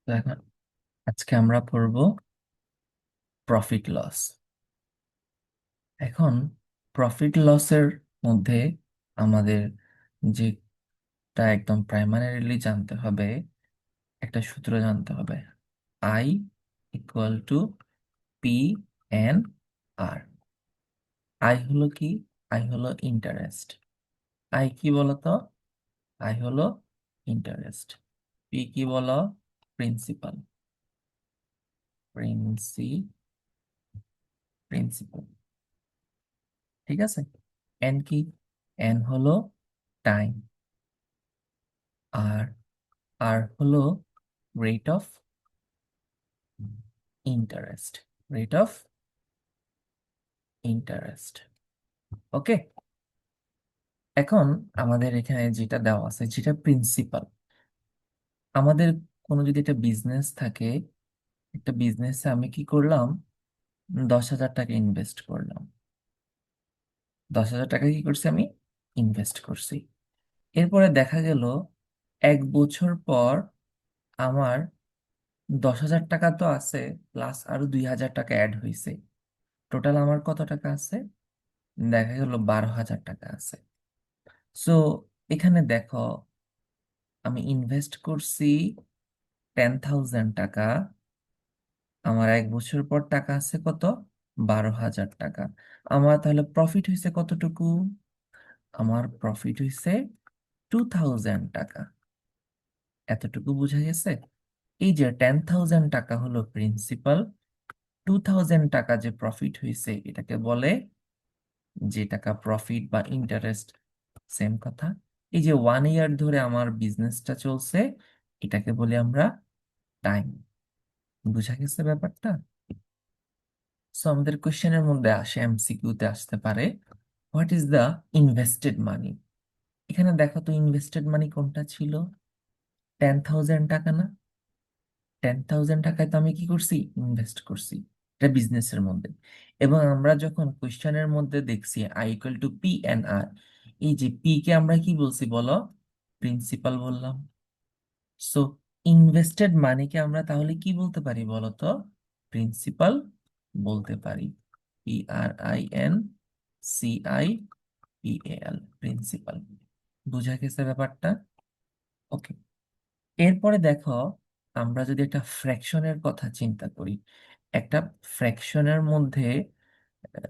তো এখন আজকে আমরা পড়ব প্রফিট লস। এখন প্রফিট লসের মধ্যে আমাদের যেটা একদম প্রাইমারিলি জানতে হবে, একটা সূত্র জানতে হবে। I equal to P N R. I হলো কি? আই হলো ইন্টারেস্ট। আই কি বলতো? আই হলো ইন্টারেস্ট। পি কি বলো? প্রিন্সিপাল। প্রিন্সিপাল। ঠিক আছে। এন কি? এন হলো টাইম। আর আর হলো rate of interest. Rate of interest. Okay. এখন আমাদের এখানে যেটা দেওয়া আছে, যেটা প্রিন্সিপাল, আমাদের কোনো যদি একটা বিজনেস থাকে, একটা বিজনেসে আমি কি করলাম? 10,000 টাকা ইনভেস্ট করলাম। 10,000 টাকা কি করছি আমি? ইনভেস্ট করছি। এরপরে দেখা গেল 1 বছর পর আমার 10,000 টাকা তো আছে, প্লাস আরো 2,000 টাকা অ্যাড হয়েছে। টোটাল আমার কত টাকা আছে? দেখা গেল 12,000 টাকা আছে। সো এখানে দেখো, আমি ইনভেস্ট করছি 10,000 টাকা। আমার 1 বছর পর টাকা আছে কত? 12,000 টাকা। আমার তাহলে প্রফিট হয়েছে কতটুকু? আমার প্রফিট হয়েছে 2,000 টাকা। এতটুকু বোঝা গেছে? এই যে 10,000 টাকা হলো প্রিন্সিপাল, 2,000 টাকা যে প্রফিট হয়েছে এটাকে বলে, যে টাকা প্রফিট বা ইন্টারেস্ট, সেম কথা। এই যে 1 ইয়ার ধরে আমার বিজনেসটা চলছে, এটাকে বলি আমরা টাইম। বুঝা গেছে ব্যাপারটা? সো আমাদের কোশ্চেনের মধ্যে আসে, এমসিকিউ তে আসতে পারে, হোয়াট ইজ দ্য ইনভেস্টেড মানি। এখানে দেখো তো, ইনভেস্টেড মানি কোনটা ছিল? 10,000 টাকা না? 10,000 টাকায় তো আমি কি করছি? ইনভেস্ট করছি। এটা বিজনেসের মধ্যে। এবং আমরা যখন কোশ্চেনের মধ্যে দেখছি I equal to P N R, এই যে পি কে আমরা কি বলছি বলো? প্রিন্সিপাল বললাম। সো ইনভেস্টেড মানিকে আমরা তাহলে কি বলতে পারি বলো তো? প্রিন্সিপাল বলতে পারি। PRINCIPAL, principal. বুঝা গেছে ব্যাপারটা? ওকে। এরপরে দেখো, আমরা যদি একটা ফ্র্যাকশনের কথা চিন্তা করি, একটা ফ্র্যাকশনের মধ্যে আহ,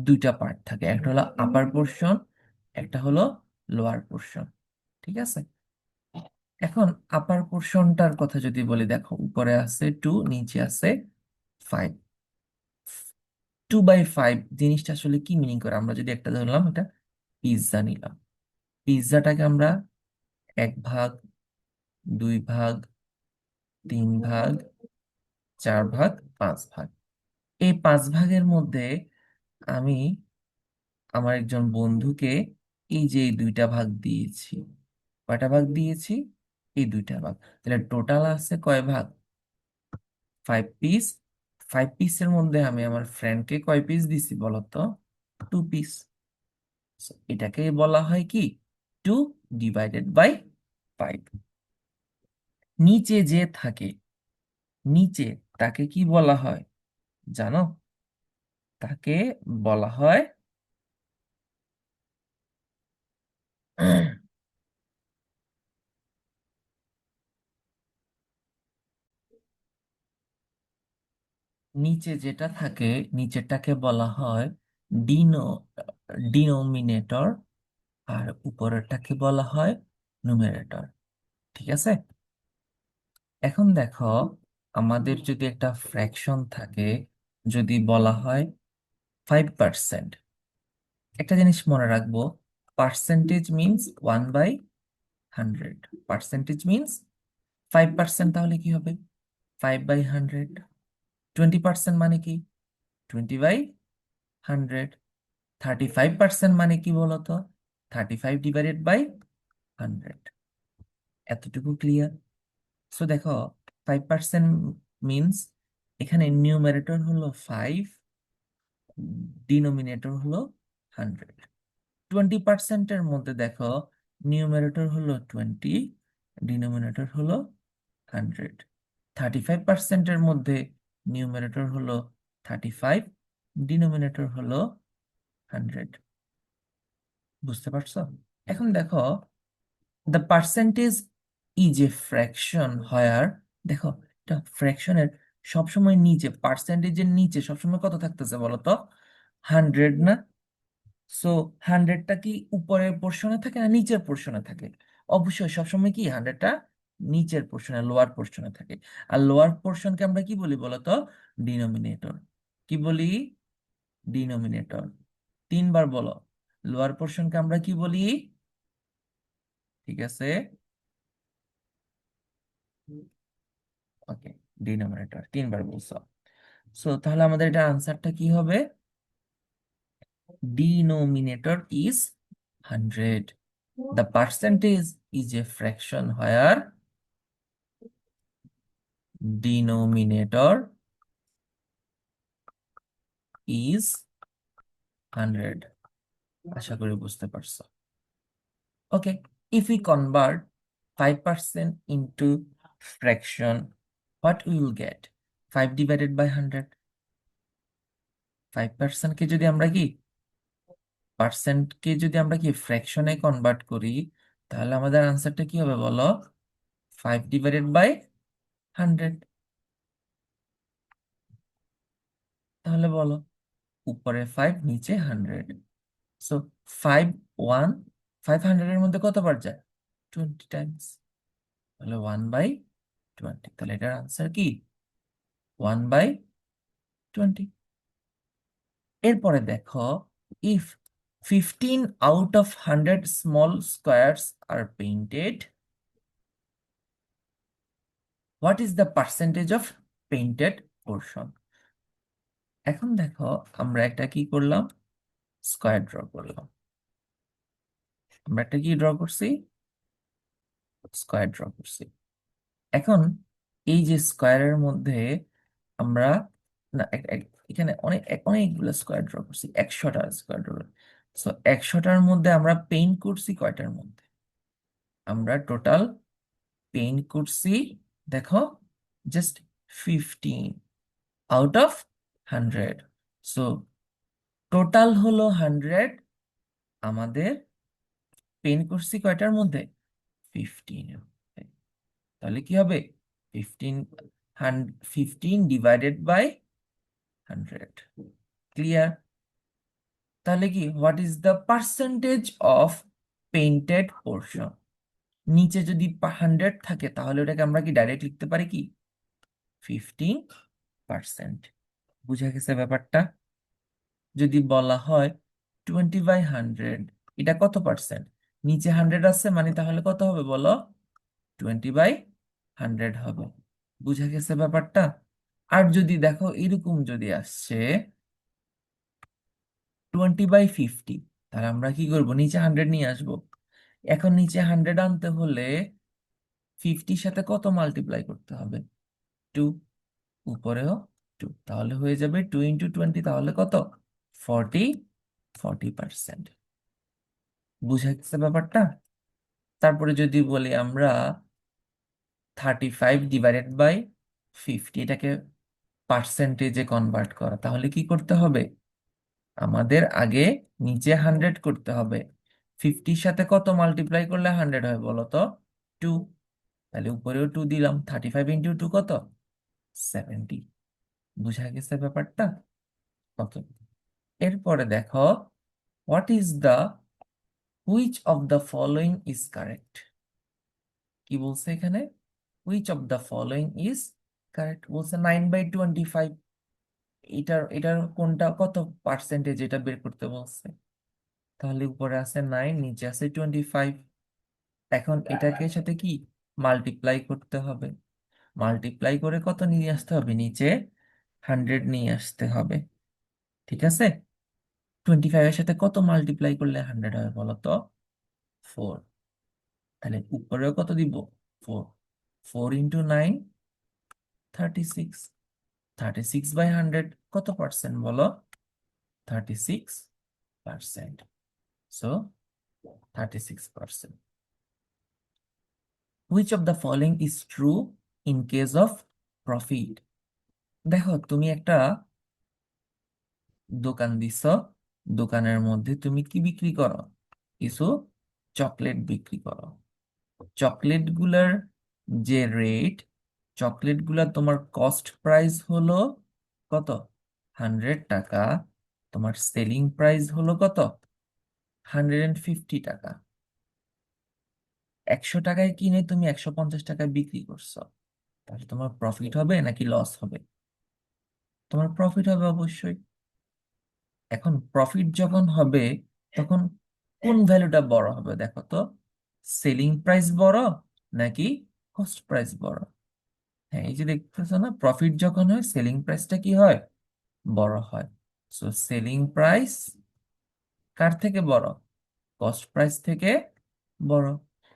দুইটা পার্ট থাকে, একটা হলো আপার পোর্শন, একটা হলো লোয়ার পোর্শন। ঠিক আছে। এখন আপার পোর্শনটার কথা যদি বলি, দেখো উপরে আছে 2, নিচে আছে 5। 2/5 জিনিসটা আসলে কি মিনিং করে? আমরা যদি একটা ধরলাম, এটা পিৎজা নিলাম। পিৎজাটাকে আমরা 1 ভাগ, 2 ভাগ, 3 ভাগ, 4 ভাগ, 5 ভাগ, এই 5 ভাগের মধ্যে আমি আমার একজন বন্ধুকে এই যে এই 2টা ভাগ দিয়েছি। কয়টা ভাগ দিয়েছি? এই 2টা ভাগ। তাহলে টোটাল আছে কয় ভাগ? 5 পিস। 5 পিসের মধ্যে আমি আমার ফ্রেন্ডকে কয় পিস দিছি বলতো? 2 পিস। এটাকে বলা হয় কি? 2/5। নিচে যে থাকে, নিচে, তাকে কি বলা হয় জানো? তাকে বলা হয় নিচে যেটা থাকে, নিচেরটাকে বলা হয় ডিনো ডিনোমিনেটর, আর উপরেরটাকে বলা হয় নুমেরেটর। ঠিক আছে। এখন দেখো, আমাদের যদি একটা ফ্র্যাকশন থাকে, যদি বলা হয় 5%, একটা জিনিস মনে রাখবো, পার্সেন্টেজ মিনস 1/100। পার্সেন্টেজ মিনস 5%, তাহলে কি হবে? 5/100। 20% মানে কি? 20/100। 35% মানে কি বলতো? 35/100। এতটুকু ক্লিয়ার? সো দেখো, 5% মিনস এখানে নিউমারেটর হলো 5, ডিনোমিনেটর হলো 100। 20%-এর মধ্যে দেখো, নিউমারেটর হলো 20, ডিনোমিনেটর হলো 100। 35%-এর মধ্যে নিউমারেটর হলো 35, ডিনোমিনেটর হলো 100। বুঝতে পারছো? এখন দেখো, the percentage is a fraction where, দেখো এটা ফ্র্যাকশনের সবসময় নিচে, পার্সেন্টেজের নিচে সবসময় কত থাকতেছে বলো তো? 100 না? সো 100টা কি উপরের পোর্শনে থাকে না নিচের পোর্শনে থাকে? অবশ্যই সবসময় কি 100টা নিচের পোর্শনে, লোয়ার পোর্শনে থাকে। আর লোয়ার পোর্শনকে আমরা কি বলি বলতো? ডিনোমিনেটর। কি বলি? ডিনোমিনেটর। তিনবার বলো। লোয়ার পোর্শনকে আমরা কি বলি? ঠিক আছে, ওকে, ডিনোমিনেটর। তিনবার বলছো। সো তাহলে আমাদের এটা আনসারটা কি হবে? Denominator is 100. The percentage is a fraction where denominator is 100. আশা করি বুঝতে পারছো। ওকে, if we convert 5% into fraction, what we will get? 5 divided by 100. 5% কে যদি আমরা কি ফ্র্যাকশনে কনভার্ট করি, তাহলে আমাদের আনসারটা কি হবে বলো? 5 ডিভাইডেড বাই 100। তাহলে বলো, উপরে 5, নিচে 100। সো 5 1, 500-এর মধ্যে কতবার যায়? 20 টাইমস। তাহলে 1/20। তাহলে এটার আনসার কি? 1/20। এরপরে দেখো, if 15 out of 100 small squares are painted, what is the percentage of painted portion? এখন দেখো, আমরা একটা কি করলাম? স্কোয়ার ড্র করলাম। আমরা একটা কি ড্র করছি? স্কোয়ার ড্র করছি। এখন এই যে স্কোয়ারের মধ্যে আমরা, না এখানে অনেকগুলো স্কোয়ার ড্র করছি, 100টা স্কোয়ার ড্র। সো 100টার মধ্যে আমরা পেইন্ট করছি কয়টার মধ্যে? আমরা টোটাল পেইন্ট করছি, দেখো, just 15 out of 100। So total হলো 100, আমাদের পেইন্ট করছি কয়টার মধ্যে? 15। তাহলে কি হবে? 15, 15 ডিভাইডেড বাই 100। ক্লিয়ার? তাহলে কি, what is the percentage of painted portion? নিচে যদি 100 থাকে, তাহলে ওটাকে আমরা কি ডাইরেক্ট লিখতে পারি কি? 15%। বুঝা গেছে ব্যাপারটা? যদি বলা হয় 20/100, এটা কত পার্সেন্ট? নিচে 100 আছে মানে তাহলে কত হবে বলো? 20/100 হবে। বুঝা গেছে ব্যাপারটা? আর যদি দেখো এরকম যদি আসছে 20/50, তাহলে আমরা কি করব? নিচে 100 নিয়ে আসব। এখন নিচে 100 আনতে হলে 50-র সাথে কত মাল্টিপ্লাই করতে হবে? 2। উপরেও 2, তাহলে হয়ে যাবে 2 × 20, তাহলে কত? 40। 40%। বুঝা গেছে ব্যাপারটা? তারপরে যদি বলি আমরা 35/50, এটাকে পার্সেন্টেজে কনভার্ট করা, তাহলে কি করতে হবে? আমাদের আগে নিচে 100 করতে হবে। 50-র সাথে কত মাল্টিপ্লাই করলে 100 হয় বলো তো? 2। তাহলে উপরেও 2 দিলাম। 35 × 2 কত? 70। বুঝা গেছে ব্যাপারটা? ওকে, এরপরে দেখো, what is the, which of the following is correct? কি বলছে এখানে? Which of the following is correct বলছে 9/25। এটার এটার কোনটা কত পার্সেন্টেজ, এটা বের করতে বলছে। তাহলে উপরে আছে 9, নিচে আছে 25। এখন এটাকে সাথে কি মাল্টিপ্লাই করতে হবে? মাল্টিপ্লাই করে কত নিয়ে আসতে হবে? নিচে 100 নিয়ে আসতে হবে। ঠিক আছে, 25-এর সাথে কত মাল্টিপ্লাই করলে 100 হবে বলো তো? 4। তাহলে উপরেও কত দিব? 4। 4 × 9, 36। 36/100 কত পার্সেন্ট বলো? 36%। So 36%। Which of the following is true in case of profit. দেখো তুমি একটা দোকান দিছ, দোকানের মধ্যে তুমি কি বিক্রি করো? কিছু চকলেট বিক্রি করো। চকলেট গুলার যে রেট, চকলেট গুলা তোমার কস্ট প্রাইস হলো কত? 100 টাকা। তোমার সেলিং প্রাইস হলো কত? 150 টাকা। 100 টাকায় কিনে তুমি 150 টাকায় বিক্রি করছো, তাহলে তোমার প্রফিট হবে নাকি লস হবে? তোমার প্রফিট হবে অবশ্যই। এখন প্রফিট যখন হবে, তখন কোন ভ্যালুটা বড় হবে দেখো তো? সেলিং প্রাইস বড় নাকি কস্ট প্রাইস বড়? হ্যাঁ, এই যে দেখতেছো না, প্রফিট যখন হয় সেলিং প্রাইসটা কি হয়? বড় হয়। সো সেলিং প্রাইস কার থেকে বড়? কস্ট প্রাইস থেকে বড়।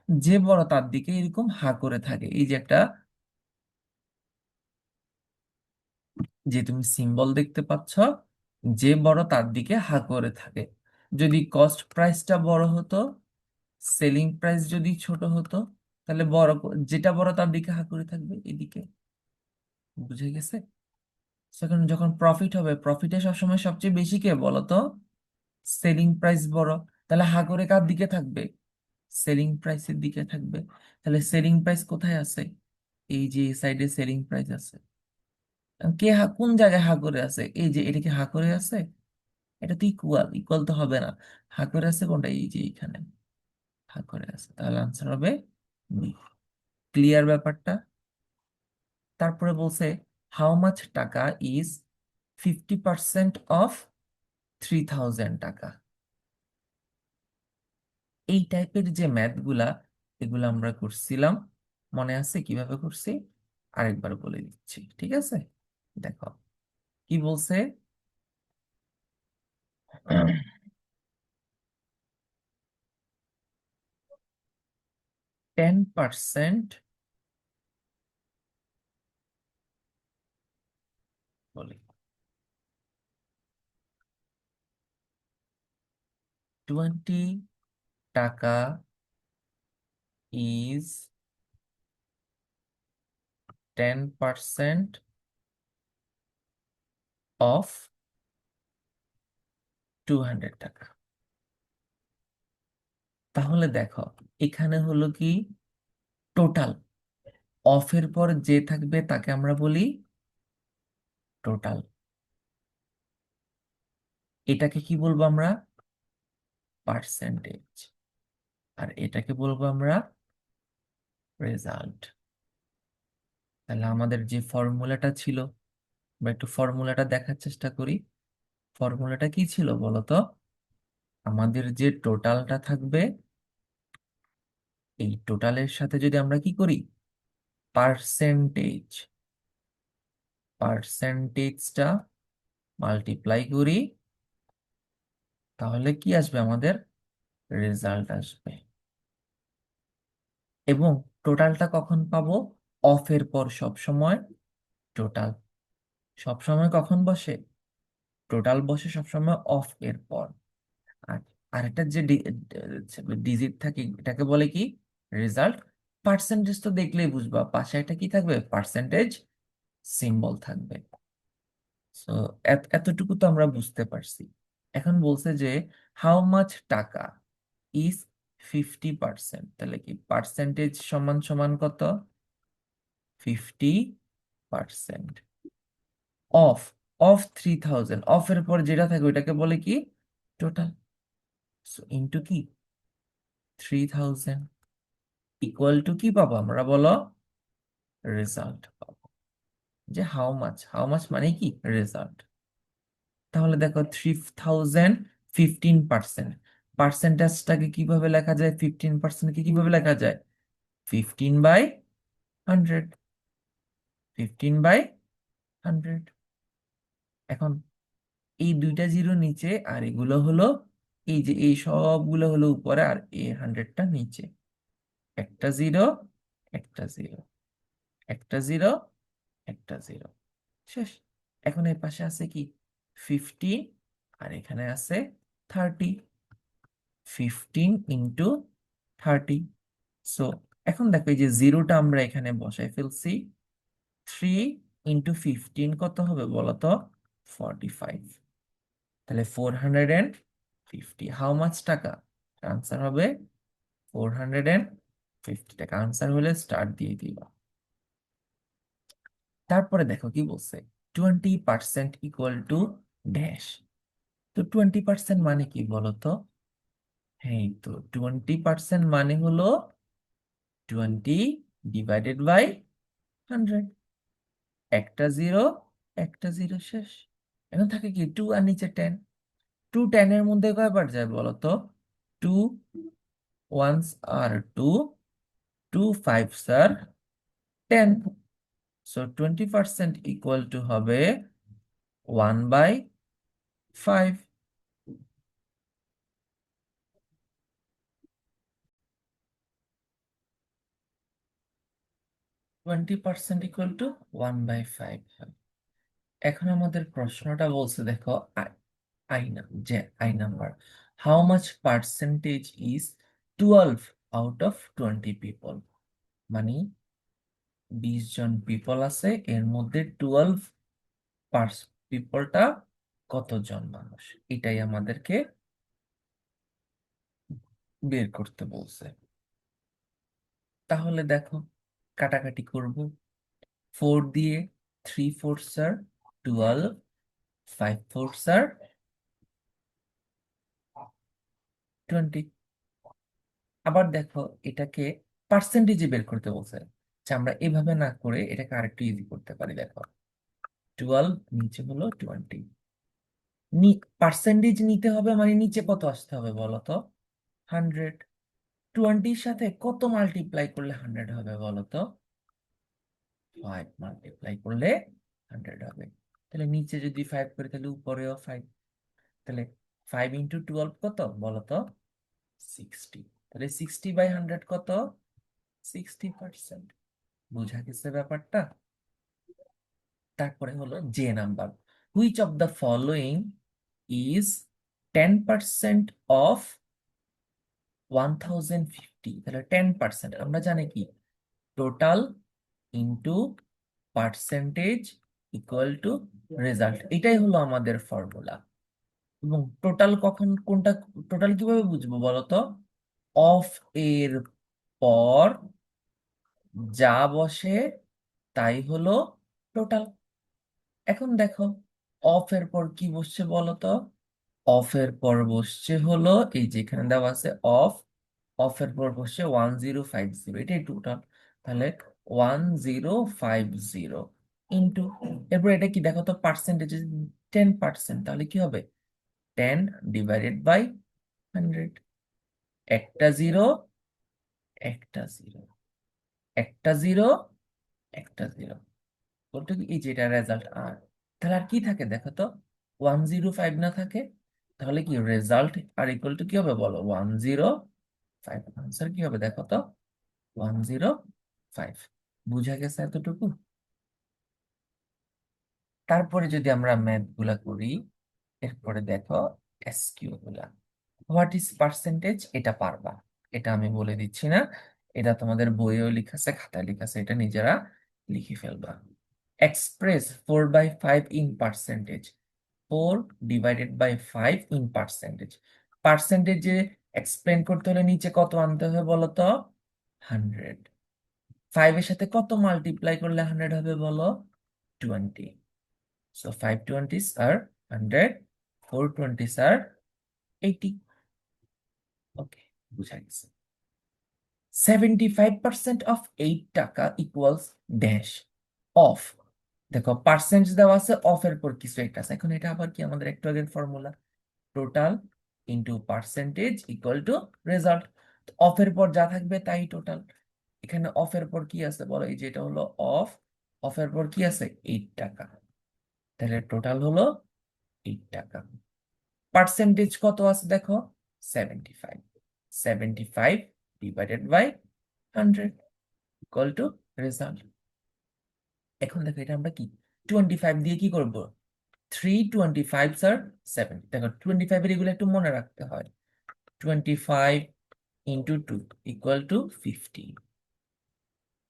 যে বড় তার দিকে এরকম হা করে থাকে, এই যে একটা, যে তুমি সিম্বল দেখতে পাচ্ছ, যে বড় তার দিকে হা করে থাকে। যদি কস্ট প্রাইসটা বড় হতো, সেলিং প্রাইস যদি ছোট হতো, তাহলে যেটা বড় তার দিকে হা করে থাকবে এদিকে। বুঝে গেছে? সেখানে যখন প্রফিট হবে, প্রফিটে সবসময় সবচেয়ে বেশি কে বলো তো? সেলিং প্রাইস বড়। তাহলে হা করে কার দিকে থাকবে? সেলিং প্রাইসের দিকে থাকবে। তাহলে সেলিং প্রাইস কোথায় আছে? এই যে সাইডে সেলিং প্রাইস আছে। কোন জায়গায় হা করে আছে? এই যে এটা কি হা করে আছে? এটা তো ইকুয়াল, ইকুয়াল তো হবে না। হা করে আছে কোনটা? এই যে এখানে হা করে আছে, তাহলে আনসার হবে বি। ক্লিয়ার ব্যাপারটা? তারপরে বলছে হাউ মাচ টাকা ইজ 50% অফ 3000 টাকা। এই টাইপের যে ম্যাথ গুলা, এগুলো আমরা করছিলাম, মনে আছে কিভাবে করছি? আরেকবার বলে দিচ্ছি, ঠিক আছে? দেখো কি বলছে। 10% বলে, 20 টাকা ইজ 10% অফ 200 টাকা। তাহলে দেখো, এখানে হলো কি টোটাল, অফের পর যে থাকবে তাকে আমরা বলি টোটাল। এটাকে কি বলবো আমরা? পার্সেন্টেজ। আর এটাকে বলবো আমরা রেজাল্ট। তাহলে আমাদের যে ফর্মুলাটা ছিল, আমরা একটু ফর্মুলাটা দেখার চেষ্টা করি। ফর্মুলাটা কি ছিল বলো তো? আমাদের যে টোটালটা থাকবে, এই টোটালের সাথে যদি আমরা কি করি, পার্সেন্টেজ, পার্সেন্টেজটা মাল্টিপ্লাই করি, তাহলে কি আসবে আমাদের? রেজাল্ট আসবে। এবং টোটালটা কখন পাবো? অফের পর সব সময় টোটাল সব সময় কখন বসে? টোটাল বসে সব সময় অফ এর পর। আর আরেকটা যে ডিজিট থাকে, এটাকে বলে কি? রেজাল্ট। পার্সেন্টেজ তো দেখলেই বুঝবা, পাশে একটা কি থাকবে? পার্সেন্টেজ সিম্বল থাকবে। সো এতটুকু তো আমরা বুঝতে পারছি। এখন বলছে যে হাউ মাচ টাকা ইজ 50%, তাহলে কি পার্সেন্টেজ সমান সমান কত? 50% অফ, অফ 3000, অফের পর যেটা থাকে ওইটাকে বলে কি? টোটাল। সো ইন্টু কি 3000, ইকুয়াল টু কি পাবো আমরা বলো? রেজাল্ট পাবো। যে হাউ মাচ, হাউ মাচ মানে কি? রেজাল্ট। তাহলে দেখো 3000, 15%, পার্সেন্টেজটাকে কিভাবে লেখা যায়? 15%কে কিভাবে লেখা যায়? 15/100, 15/100। এখন এই দুইটা জিরো নিচে, আর এগুলো হলো, এই যে এই সবগুলো হলো উপরে, আর এই 100টা নিচে। একটা জিরো, একটা জিরো, একটা জিরো, একটা জিরো, শেষ। এখন এর পাশে আছে কি? 15, আর এখানে আছে 30। 15 × 30। সো এখন দেখো, এই যে জিরোটা আমরা এখানে বসাই ফেলছি, 3 × 15 কত হবে বলো তো? 45। তাহলে 450 হাউ মাচ টাকা? আনসার হবে 450 টাকা। আনসার হলে স্টার্ট দিয়ে দিবা। তারপরে দেখো কি বলছে, 20% ইকুয়াল টু ড্যাশ। তো 20% মানে কি বলতো? হ্যাঁ, তো 20% মানে হলো 20 / 100। একটা জিরো, একটা জিরো শেষ। এখন থাকে কি 2 আর নিচে 10। 2 10 এর মধ্যে কয়বার যায় বলো তো? 2 ones are 2, 2 5s are 10। So 20% equal to হবে 1/5। 20% ইকুয়াল টু 1/5। এখন আমাদের প্রশ্নটা বলছে দেখো, আই না যে I number, how much percentage is 12 out of 20 people. মানে 20 জন পিপল আছে, এর মধ্যে 12 পিপলটা কতজন মানুষ, এটাই আমাদেরকে বের করতে বলছে। তাহলে দেখো, কাটাকাটি করব। 4 দিয়ে 3 4s আর 12, 5 4s আর 20। আবার দেখো, এটাকে পার্সেন্টেজে বের করতে বলছে, যে আমরা এভাবে না করে এটাকে আরেকটু ইজি করতে পারি। দেখো 12 নিচে হলো 20, পার্সেন্টেজ নিতে হবে মানে নিচে কত আসতে হবে বলো তো? 100। 20-র সাথে কত মাল্টিপ্লাই করলে 100 হবে বলো তো? 5 মাল্টিপ্লাই করলে 100 হবে। তাহলে নিচে যদি 5 করি তাহলে উপরেও 5। তাহলে 5 × 12 কত বলো তো? 60। তাহলে 60/100 কত? 60%। বুঝা গেছে ব্যাপারটা? তারপরে হলো যে number, which of the following is 10% of 1050। তাহলে 10% আমরা জানি কি, total into percentage equal to result. এটাই হলো আমাদের ফর্মুলা। এবং টোটাল কখন কোনটা, টোটাল কিভাবে বুঝবো বলতো? অফ এর পর যা বসে তাই হলো টোটাল। এখন দেখো, অফ এর পর কি বসছে বলতো? অফ এর পর বসছে হলো এই যেখানে দেওয়া আছে অফ, অফ এর পর বসছে 1050, এটাই টোটাল। তাহলে 1050 ইন্টু, এরপর এটা কি দেখো তো, পার্সেন্টেজ 10%, তাহলে কি হবে 10/100। একটা জিরো, একটা জিরো, একটা জিরো, একটা জিরো, বলতো কি এই যেটা রেজাল্ট। আর তাহলে আর কি থাকে দেখো তো? 105 না থাকে? তাহলে কি রেজাল্ট আর ইকুয়াল টু কি হবে বলো? 105। আনসার কি হবে দেখো তো? 105। বুঝা গেছে এতটুকু? তারপরে যদি আমরা ম্যাথ গুলা করি, এরপরে দেখো এসকিউ গুলা। হোয়াট ইজ পার্সেন্টেজ, এটা পারবা, এটা আমি বলে দিচ্ছি না। এটা তোমাদের বইয়েও লেখা আছে, খাতায় লেখা আছে, এটা নিজেরা লিখে ফেলবা। Express 4/5 in percentage. 4/5 in percentage. পার্সেন্টেজে এক্সপ্লেন করতে হলে নিচে কত আনতে হবে বলো তো? 100। 5 এর সাথে কত মাল্টিপ্লাই করলে 100 হবে বলো? 20। সো 5 20s আর 100, 4 20s আর 80। ওকে, বুঝা গেছে। 75% অফ 8 টাকা ইকুয়ালস ড্যাশ অফ। দেখো পার্সেন্টেজ দেওয়া আছে, অফ এর পর কিছু একটা আছে। এখন এটা আবার কি আমাদের একটু আগের formula, total into percentage equal to result. Of এর পর যা থাকবে তাই টোটাল। এখানে অফ এর পর কি আছে বলো? এই যে এটা হলো অফ, অফ এর পর কি আছে? 8 টাকা। তাহলে টোটাল হলো 8 টাকা। পার্সেন্টেজ কত আছে দেখো? 75। 75/100 ইকুয়াল টু রেজাল্ট। এখন দেখো, এটা আমরা কি 25 দিয়ে কি করব? 3 25 স্যার 7। দেখো 25 এর এগুলো একটু মনে রাখতে হয়। 25 × 2 ইকুয়াল টু 50।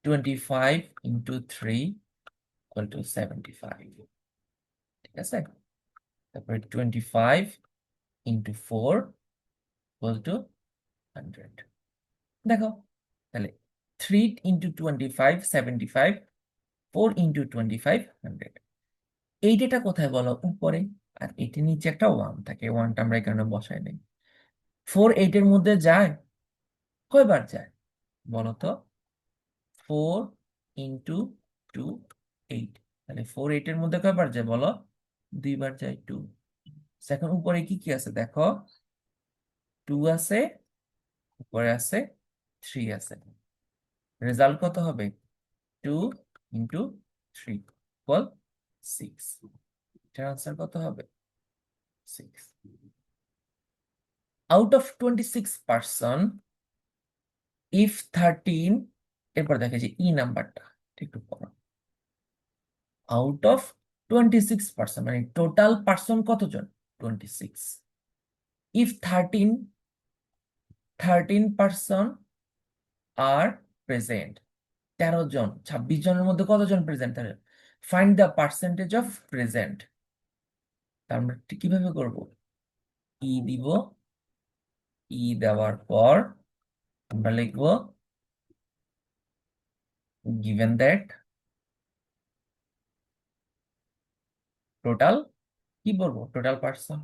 25 × 3 equal to 75। ঠিক আছে, তারপরে 25 ইন্টু 4 ইকুয়াল টু 100। দেখো তাহলে 3 ইন্টু 25 75, 4 ইন্টু 25 100। এই ডেটা কোথায় বলো? উপরে। আর এটির নিচে একটা 1 থাকে, 1টা আমরা এখানে বসাই নেই। 4 8-এর মধ্যে যায়? কয়বার যায় বলো তো? 4 ইন্টু 2 8। তাহলে 4 8-এর মধ্যে কয়বার যায় বলো? 2বার যায়, 2। এখন উপরে কি কি আছে দেখো, 2 আছে, উপরে আছে 3 আছে। রেজাল্ট কত হবে? 2 ইন্টু 3 ইকুয়াল 6। এটার আনসার কত হবে? 6। আউট অফ 26 পার্সন, ইফ 13, এরপর দেখা যায় ই নাম্বারটা একটু পড়ো। আউট অফ 26 পার্সন মানে টোটাল পার্সন কতজন? 26। ইফ 13 পার্সন আর প্রেজেন্ট, 13 জন, 26 জনের মধ্যে কতজন present? Find the percentage of present. তার আমরা কিভাবে করব? ই দিব, ই দেওয়ার পর আমরা লিখব given that টোটাল, কি বলবো? টোটাল পার্সন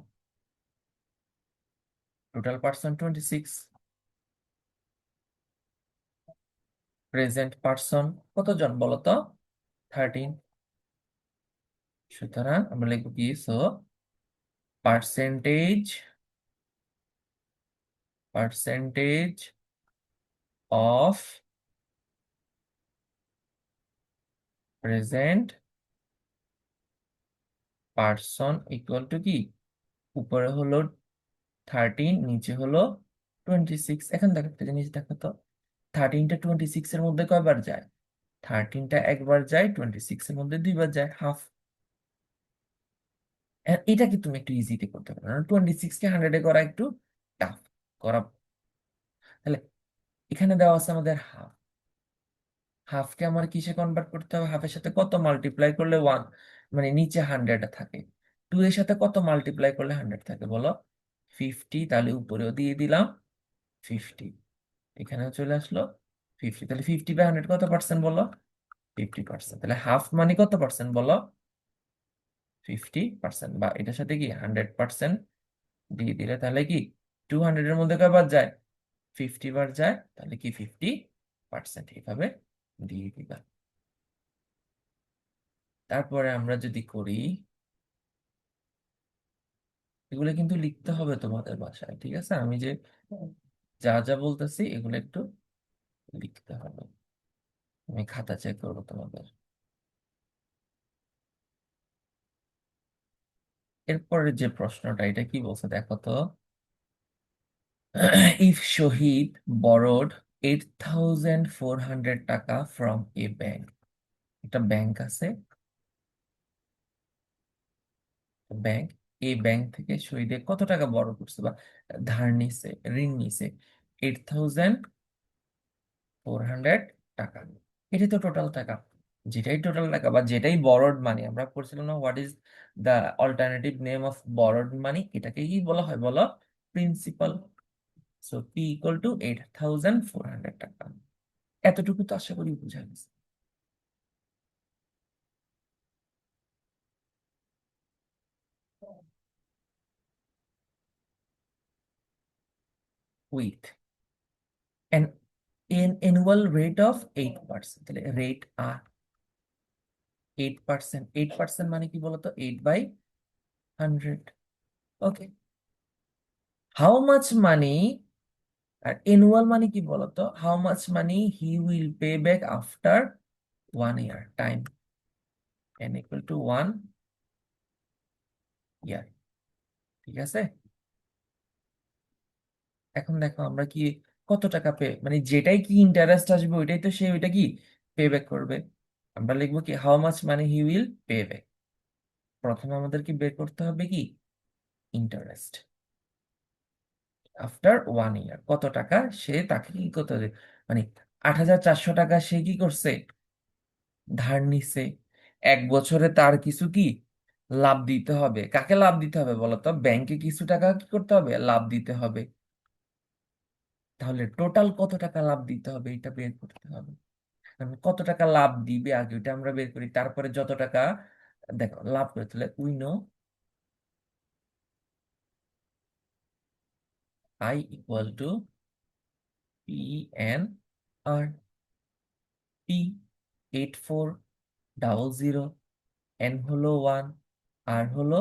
26, প্রেজেন্ট পার্সন কতজন বলো তো? 13। সুতরাং আমরা লিখবো কি? So percentage percentage of present person equal to কি? উপরে হলো 13, নিচে হলো 26। এখন দেখো একটা জিনিস দেখো তো, 13টা 26-এর মধ্যে কয়বার যায়? 13টা একবার যায়, 26-এর মধ্যে 2বার যায়, হাফ। এটা কি তুমি একটু ইজিতে করতে পারো না? 26কে 100-এ করা একটু টাফ করা। তাহলে এখানে দেওয়া আছে আমাদের হাফ। হাফকে আমার কিসে কনভার্ট করতে হবে? হাফের সাথে কত মাল্টিপ্লাই করলে 1, মানে নিচে 100 থাকে। 2 এর সাথে কত মাল্টিপ্লাই করলে 100 থাকে বলো? 50। তাহলে উপরেও দিয়ে দিলাম 50, এখানেও চলে আসলো 50। তাহলে 50/100 কত পার্সেন্ট বলো? 50%। তাহলে হাফ মানে কত পার্সেন্ট বলো? 50%। বা এটার সাথে কি 100% দিয়ে দিলে তাহলে কি 200-এর মধ্যে কয়বার যায়? 50 বার যায়। তাহলে কি 50% এইভাবে দিয়ে দিবা। তারপরে আমরা যদি করি, এগুলো কিন্তু লিখতে হবে তোমাদের বাসায়, ঠিক আছে? আমি যে যা যা বলতেছি এগুলো একটু লিখতে হবে। আমি খাতা চেক করবো তোমাদের। এরপরে যে প্রশ্নটা, এটা কি বলছে দেখো তো। ইফ শহীদ borrowed 8,400 টাকা ফ্রম এ ব্যাংক। একটা ব্যাংক আছে, ব্যাংক, এই ব্যাংক থেকে শহীদে কত টাকা বড় করছে বা ধার নিছে, ঋণ নিছে? 8,400 টাকা। এটাই তো টোটাল টাকা। যেটাই টোটাল টাকা বা যেটাই বরড মানি, আমরা পড়ছিলাম না what is the alternative name of বরড মানি? এটাকে কি বলা হয় বলো? Principal. So P equal to 8,400 টাকা। এতটুকু তো আশা করি বুঝা গেছে। With an annual rate of 8%। তাহলে রেট আর 8%, 8% মানে কি বলতো? 8/100। ওকে, হাউ মাচ মানি, আর অ্যানুয়াল মানে কি বলতো? How much money he will pay back after 1 year time, n equal to 1 year। ঠিক আছে, এখন দেখো আমরা কি কত টাকা পে, মানে যেটাই কি ইন্টারেস্ট আসবে ওইটাই তো সে ওইটা কি পে ব্যাক করবে। আমরা লিখবো কি how much money he will pay back. প্রথমে আমাদেরকে বের করতে হবে কি ইন্টারেস্ট আফটার 1 year, কত টাকা সে তাকে কি করতে হবে, মানে 8,400 টাকা সে কি করছে? ধার নিছে। এক বছরে তার কিছু কি লাভ দিতে হবে। কাকে লাভ দিতে হবে বলতো? ব্যাংকে কিছু টাকা কি করতে হবে? লাভ দিতে হবে। তাহলে টোটাল কত টাকা লাভ দিতে হবে এটা বের করতে হবে। কারণ কত টাকা লাভ দিবে আগে ওইটা আমরা বের করি, তারপরে যত টাকা দেখো লাভ করে, তাহলে we know I equal to P N R. P 8400, N হলো 1, আর হলো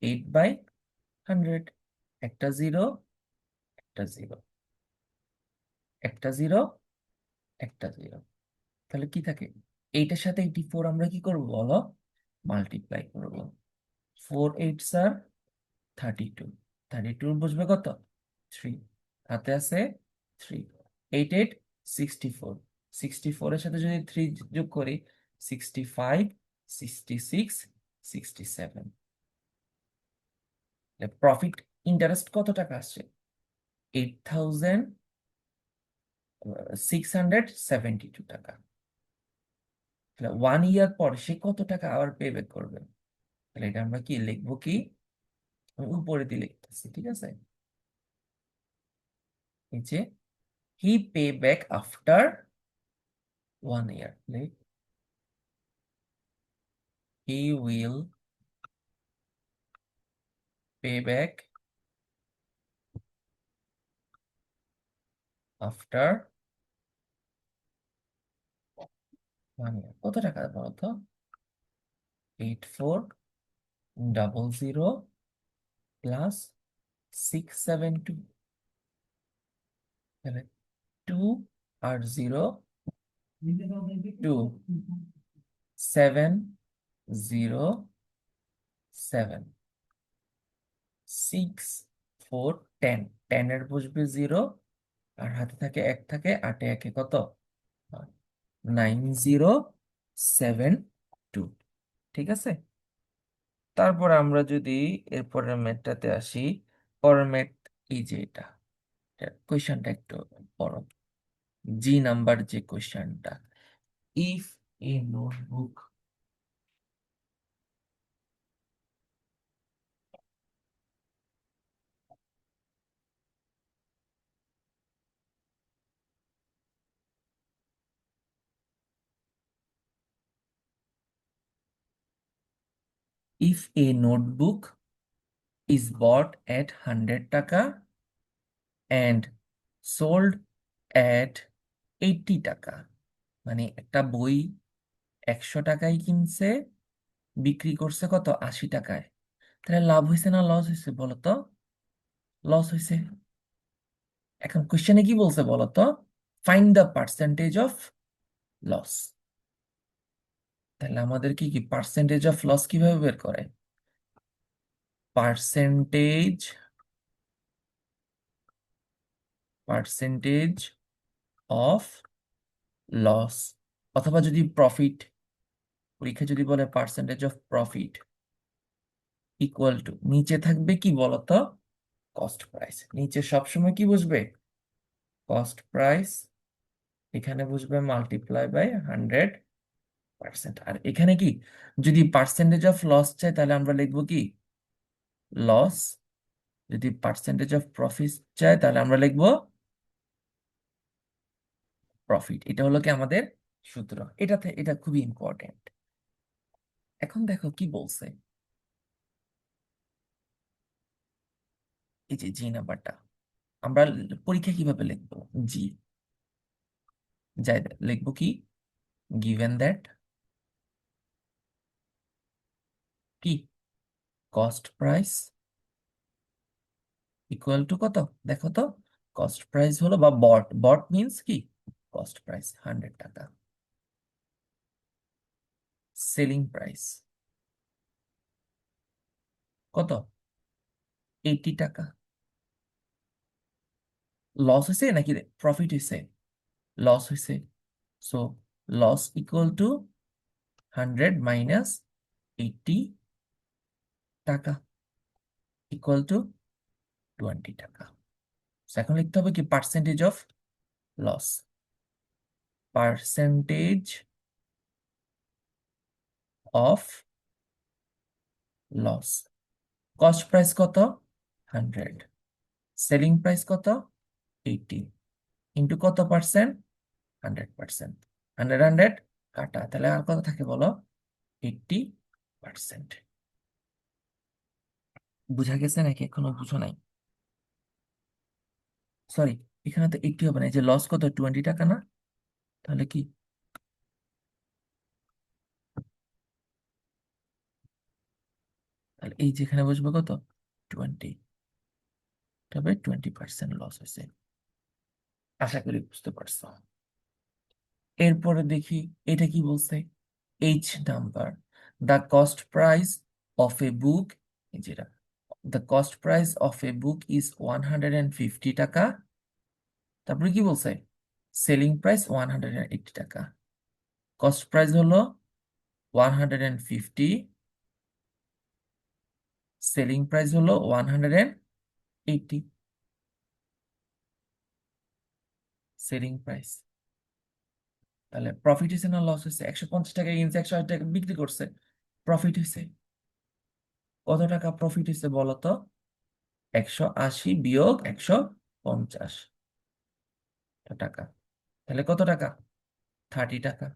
8/100। একটা জিরো, একটা জিরো, একটা জিরো, একটা জিরো। তাহলে কি থাকে? এইটার সাথে 84 আমরা কি করব বলো? মাল্টিপ্লাই করব। 4 8 আর 32, 32 বসবে কত? 3। হাতে আছে 3। 8 8 64, 64 এর সাথে যদি 3 যোগ করি 65, 66, 67। প্রফিট ইন্টারেস্ট কত টাকা আসছে? 8672 টাকা। তাহলে 1 ইয়ার পর সে কত টাকা আবার পে ব্যাক করবে? তাহলে এটা আমরা কি লিখবো? কি আমি উপরে দিয়ে লিখতেছি, ঠিক আছে? এই যে he pay back after 1 year, he will pay back after 1 year. কত টাকা বলতো? 8400 প্লাস 672। তাহলে 2 আর 0 2 707 6 4 10। 10 এর বসবে 0, আর হাতে থাকে 1, থাকে 8 এ 1 কত? 9072। ঠিক আছে। তারপর আমরা যদি এরপরের ম্যাথটাতে আসি, পরের ম্যাথ এই যে এটা, কোয়েশ্চনটা একটু বড়, জি নাম্বার যে কোয়েশ্চনটা। If a notebook if a notebook is bought at 100 টাকা and sold at 80 টাকা, মানে একটা বই 100 টাকায় কিনছে, বিক্রি করছে কত? 80 টাকায়। তাহলে লাভ হয়েছে না লস হয়েছে বলো তো? লস হয়েছে। এখন কোশ্চেনে কি বলছে বলো তো? Find the percentage of loss. তাহলে আমাদের কি কি পার্সেন্টেজ অফ লস কিভাবে বের করে? পার্সেন্টেজ পার্সেন্টেজ অফ লস, অথবা যদি প্রফিট, পরীক্ষা যদি বলে percentage of profit equal to, নিচে থাকবে কি বলতো? Cost price. নিচে সবসময় কি বসবে? Cost price. এখানে বসবে মাল্টিপ্লাই বাই 100%। আর এখানে কি, যদি পার্সেন্টেজ অফ লস চাই তাহলে আমরা লিখবো কি? লস। যদি পার্সেন্টেজ অফ প্রফিট চাই তাহলে আমরা লিখবো প্রফিট। এটা হলো কি আমাদের সূত্র। এটা খুবই ইম্পর্টেন্ট। এখন দেখো কি বলছে, এই যে জি নাম্বারটা আমরা পরীক্ষা কিভাবে লিখবো? জি যাই লিখবো কি, গিভেন দ্যাট কি কস্ট প্রাইস ইকুয়াল টু কত? দেখো তো, কস্ট প্রাইস হলো বা বট, বট মিন্স কি? কস্ট প্রাইস 100 টাকা, সেলিং প্রাইস কত? 80 টাকা। লস হয়েছে নাকি প্রফিট হয়েছে? লস হয়েছে। সো লস ইকুয়াল টু 100 - 80 টাকা ইকুয়াল টু 20 টাকা। So এখন লিখতে হবে কি percentage of loss. Percentage of loss. Cost price কত? 100। সেলিং প্রাইস কত? 80। ইন্টু কত পার্সেন্ট? 100%। 100 100 কাটা, তাহলে আর কত থাকে বলো? 80%। বুঝা গেছে নাকি এখনো বুঝো নাই? সরি, এখানে তো 80 হবে না, এই যে লস কত 20 টাকা না, তাহলে কি? তাহলে এই যেখানে বসবে কত? 20। তবে 20% লস হয়েছে। আশা করি বুঝতে পারছো। এরপরে দেখি এটা কি বলছে। H number, the cost price of a book, যেটা the cost price of a book is 150 টাকা। তারপরে কি বলছে? সেলিং প্রাইস 180 টাকা। কস্ট প্রাইস হলো 150, সেলিং প্রাইস হলো 180। সেলিং প্রাইস, তাহলে প্রফিট হয়েছে না লস হয়েছে? 150 টাকা কিনছে, 160 টাকা বিক্রি করছে, প্রফিট হয়েছে। কত টাকা প্রফিট হয়েছে বলো তো? 180 বিয়োগ 150 টাকা, তাহলে কত টাকা? 30 টাকা।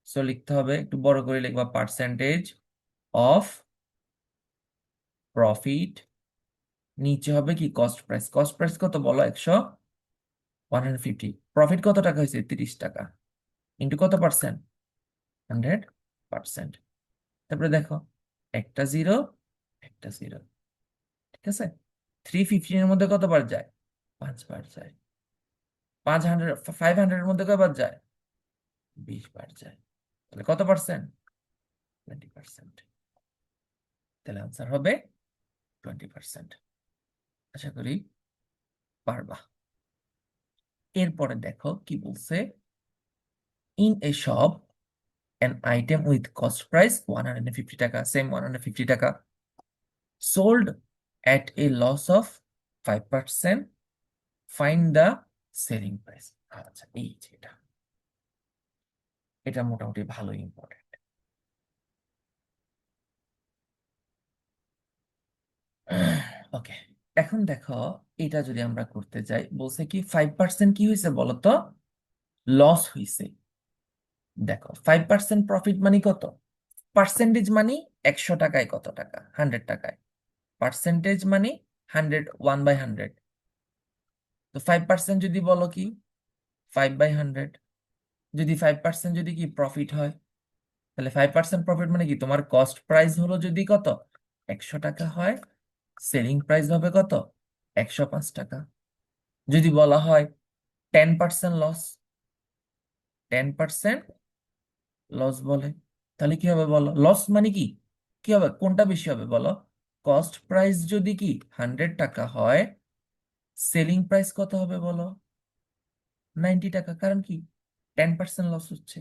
সো লিখতে হবে, একটু বড় করে লিখবা, পার্সেন্টেজ অফ প্রফিট, নিচে হবে কি কস্ট প্রাইস। কস্ট প্রাইস কত বলো? 150। প্রফিট কত টাকা হয়েছে? 30 টাকা। ইন্টু কত পার্সেন্ট? 100%। তারপরে দেখো, একটা জিরো, একটা জিরো, ঠিক আছে। 315 এর মধ্যে কতবার যায়? 5 বার যায়। 500 এর মধ্যে কয়বার যায়? 20 বার যায়। তাহলে কত পার্সেন্ট? 20%। তাহলে আনসার হবে 20%। আশা করি পারবা। এরপরে দেখো কি বলছে। In a shop an item with cost price 150 টাকা, same 150 টাকা, sold at a loss of 5%, find the selling price। আচ্ছা, এই যে এটা মোটামুটি ভালো ইম্পর্টেন্ট। ওকে, এখন দেখো, এটা যদি আমরা করতে যাই, বলছে কি 5% কি হয়েছে বলতো? লস হয়েছে। দেখো 5% প্রফিট মানে কত? পার্সেন্টেজ মানে 100 টাকায় কত টাকা? 100 টাকায়। পার্সেন্টেজ মানে 100, 1/100। তো 5% যদি বলো কি 5/100, যদি 5% যদি কি প্রফিট হয়, তাহলে 5% প্রফিট মানে কি? তোমার কস্ট প্রাইস হলো যদি কত? 100 টাকা হয়, সেলিং প্রাইস হবে কত? 105 টাকা। যদি বলা হয় 10% লস, 10% লস বলে, তাহলে কি হবে বলো? লস মানে কি, কি হবে, কোনটা বেশি হবে বলো? কস্ট প্রাইস যদি কি 100 টাকা হয়, সেলিং প্রাইস কত হবে বলো? 90 টাকা। কারণ কি? 10% লস হচ্ছে।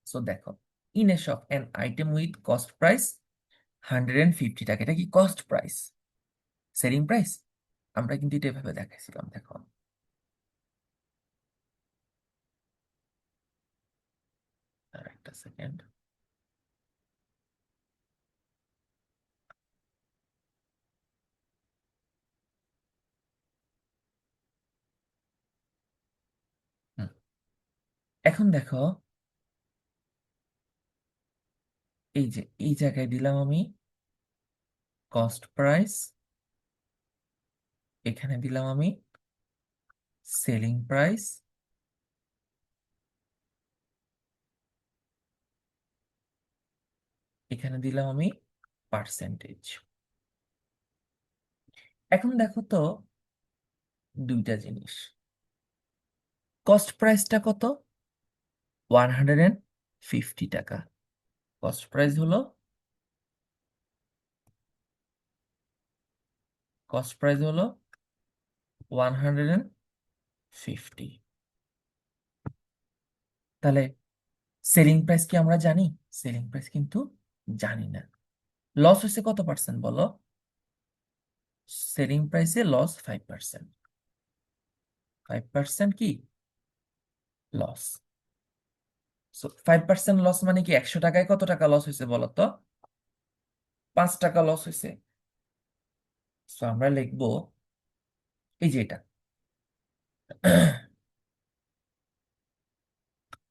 সো দেখো, in a shop an item with cost price 150 টাকা, এটা কি কস্ট প্রাইস? Selling price? আমরা কিন্তু এটা এভাবে দেখাইছিলাম, দেখো। আর একটা সেকেন্ড। এখন দেখো, এই যে এই জায়গায় দিলাম আমি কস্ট প্রাইস, এখানে দিলাম আমি সেলিং প্রাইস, এখানে দিলাম আমি পার্সেন্টেজ। এখন দেখো তো দুইটা জিনিস, কস্ট প্রাইসটা কত? 150 টাকা। কস্ট প্রাইস হলো, কস্ট প্রাইস হলো 150। তাহলে সেলিং প্রাইস কি আমরা জানি? সেলিং প্রাইস কিন্তু জানি না। লস হয়েছে কত পার্সেন্ট বলো? সেলিং প্রাইসে লস 5%। 5% কি লস? সো 5% লস মানে কি 100 টাকায় কত টাকা লস হয়েছে বলো তো? 5 টাকা লস হয়েছে। সো আমরা লিখবো এই যে এটা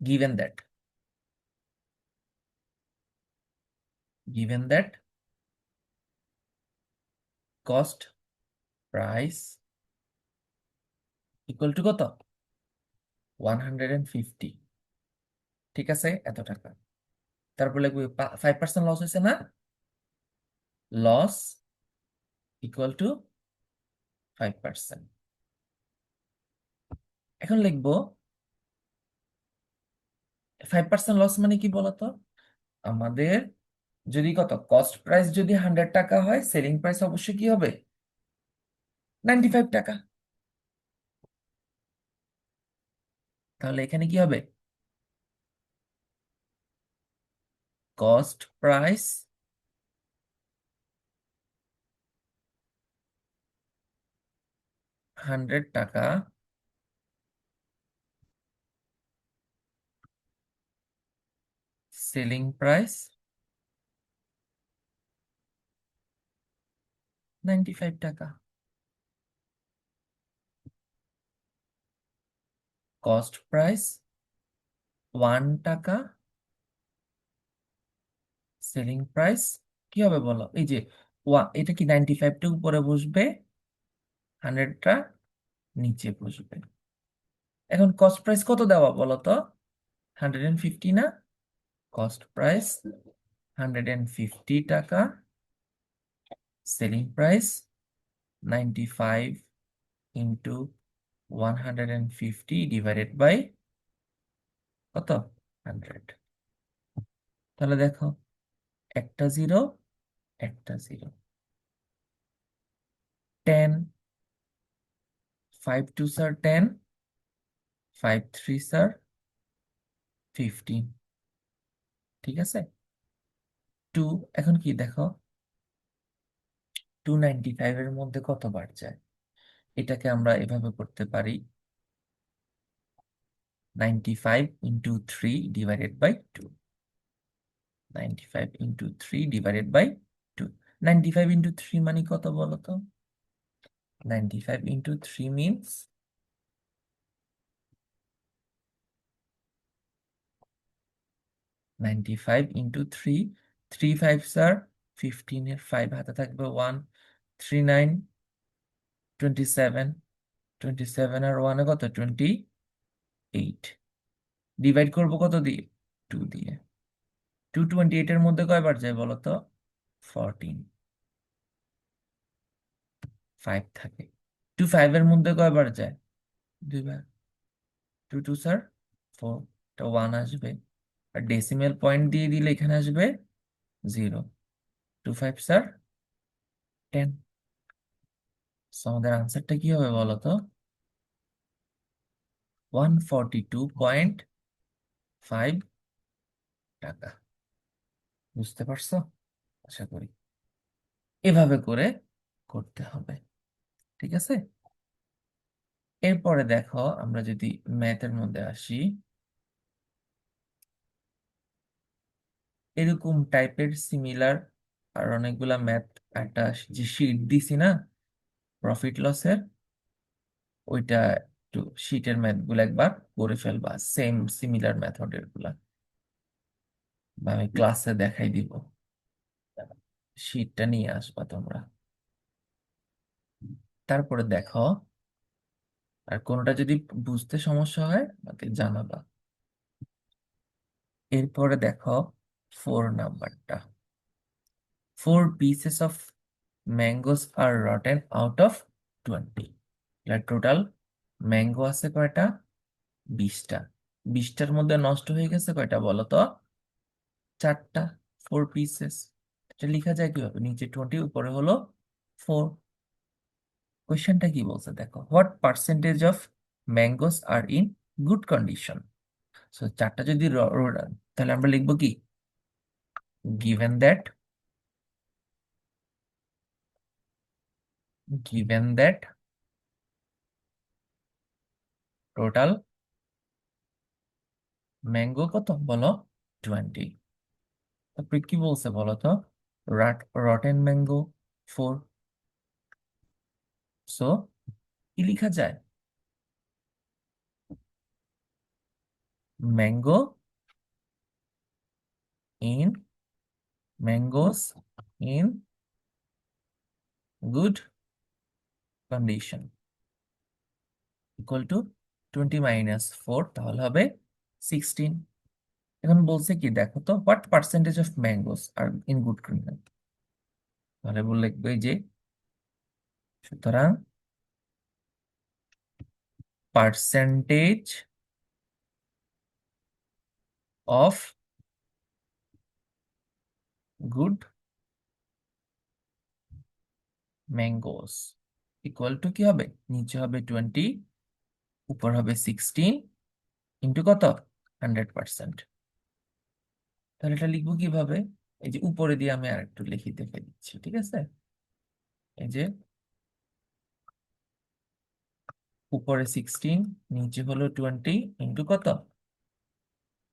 given that given that cost price equal to কত? 150। ঠিক আছে, এত টাকা। তারপর লিখবো 5% লস হয়েছে না, লস ইকুয়াল টু 5%। এখন লিখবো 5% লস মানে কি বলতো? আমাদের যদি কত কস্ট প্রাইস যদি 100 টাকা হয়, সেলিং প্রাইস অবশ্যই কি হবে? 95 টাকা। তাহলে এখানে কি হবে? কস্ট প্রাইস 100 টাকা, সেলিং প্রাইস 95 টাকা। কস্ট প্রাইস 1 টাকা, সেলিং প্রাইস কি হবে বলো? এই যে এটা কি 95টা উপরে বসবে, 100টা নিচে বসবে। এখন কস্ট প্রাইস কত দেওয়া বলো তো? 150 না? কস্ট প্রাইস 150 টাকা, selling price 95 into 150 divided by কত? 100। তাহলে দেখো, একটা জিরো, একটা জিরো। 10, 5 2 sir 10, 5 3 sir 15। ঠিক আছে, 2। এখন কি দেখো, 295 এর মধ্যে কতবার যায়? এটাকে আমরা এভাবে করতে পারি, 95 into 3 divided by 2। 95 into 3 divided by 2। 95 into 3 মানে কত বলো তো? 95 ইন্টু 3 মিনস 95 ইন্টু 3, 3 5 স্যার 15 এর 5 হাতে থাকবে 1, 3 9 27, 27 আর 1 কত? 28। ডিভাইড করবো কত দিয়ে? 2 দিয়ে। 228 এর মধ্যে কয়বার যায় বলো তো? 14। 5 থাকে। 5 এর মধ্যে কয়বার যায়? 2 বার। 2 স্যার 4, এটা 1 আসবে। আর ডেসিমেল পয়েন্ট দিয়ে দিলে এখানে আসবে 0। 5 স্যার 10। আমাদের আনসারটা কি হবে বলো তো? 142.5 টাকা। বুঝতে পারছো? আশা করি এভাবে করে করতে হবে। ঠিক আছে, এরপরে দেখো আমরা যদি ম্যাথের মধ্যে আসি, এরকম টাইপের সিমিলার আর অনেকগুলা ম্যাথ, একটা যে শিট দিছি না প্রফিট লসের, ওইটা একটু শিটের ম্যাথ গুলো একবার করে ফেলবা, সেম সিমিলার মেথডের গুলা, বা আমি ক্লাসে দেখাই দিব। শিটটা নিয়ে আসবা তোমরা। তারপরে দেখো, আর কোনোটা যদি বুঝতে সমস্যা হয় আমাকে জানাবা। এরপরে দেখো 4 নাম্বারটা, 4 pieces of mangoes are rotten out of 20। Total mango আছে কয়টা? 20টা। 20টার মধ্যে নষ্ট হয়ে গেছে কয়টা বলো তো? 4টা। 4 পিসেস। এটা লেখা যায় কিভাবে? নিচে 20, উপরে হলো 4। কোয়েশ্চেনটা কি বলছে দেখো, what percentage of mangoes are in good condition. So 4টা যদি তাহলে আমরা লিখবো কি, given that, given that total mango কত বলো? 20। তারপরে কি বলছে বলো তো? Rotten mango 4। সো কি লেখা যায়? Mango in mangoes in good condition equal to 20 - 4, তাহলে হবে 16। এখন বলছে কি দেখো তো, what percentage of mangoes are in good condition, তাহলে বললে এই যে, সুতরাং percentage of good mangoes equal to কি হবে, নিচে হবে 20, উপর হবে 16, ইন্টু কত, 100%। তাহলে এটা লিখবো কিভাবে? এই যে উপরে দিয়ে আমি আর একটু লিখে দেখে দিচ্ছি, ঠিক আছে? এই যে উপরে 16, নিচে হলো 20, ইন্টু কত,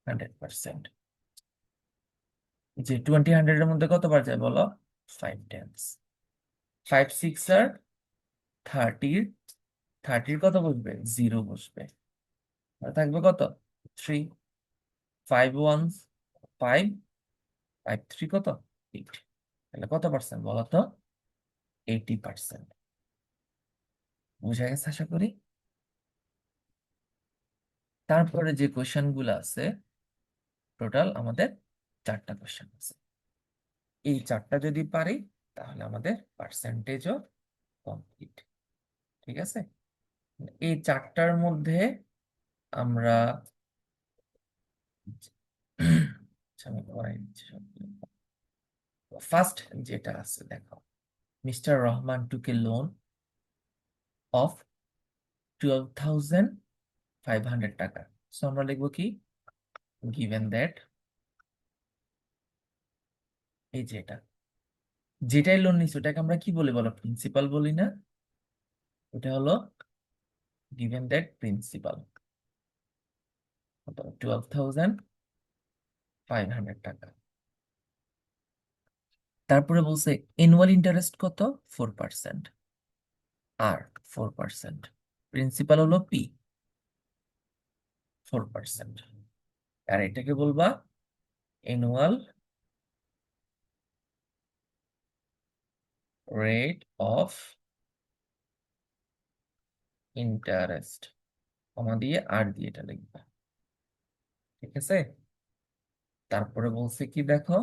100%। যে 20 100 এর মধ্যে কতবার যায় বলো? 5 টাইমস। 5 6 আর 30, 30 কত বসবে? 0 বসবে। আর থাকবে কত? 3। 5 1 5, 5 3 কত? 8। তাহলে কত পার্সেন্ট বলো তো? 80%। বুঝা গেছে আশা করি। তারপরে যে কোয়েশ্চেন গুলো আছে, টোটাল আমাদের 4টা কোয়েশ্চেন আছে। এই 4টা যদি পারি তাহলে আমাদের পার্সেন্টেজও কমপ্লিট। ঠিক আছে? এই 4টার মধ্যে আমরা আচ্ছা, আমি করাই দিচ্ছি সবগুলো। ফার্স্ট যেটা আছে দেখো, mister Rahman took A loan of 12,500 টাকা। সো আমরা লিখবো কি, গিভেন দ্যাট, এই যেটা যেটাই লোন নিচ্ছে ওটাকে আমরা কি বলি বলো? প্রিন্সিপাল বলি না? এটা হলো গিভেন দ্যাট প্রিন্সিপাল, 12,500 টাকা। তারপরে বলছে অ্যানুয়াল ইন্টারেস্ট কত? 4%। আর 4%, প্রিন্সিপাল হলো পি, 4%। আর এটাকে বলবা অ্যানুয়াল রেট অফ ইন্টারেস্ট, কমা দিয়ে আর দিয়ে এটা লিখবা। ঠিক আছে? তারপরে বলছে কি দেখো,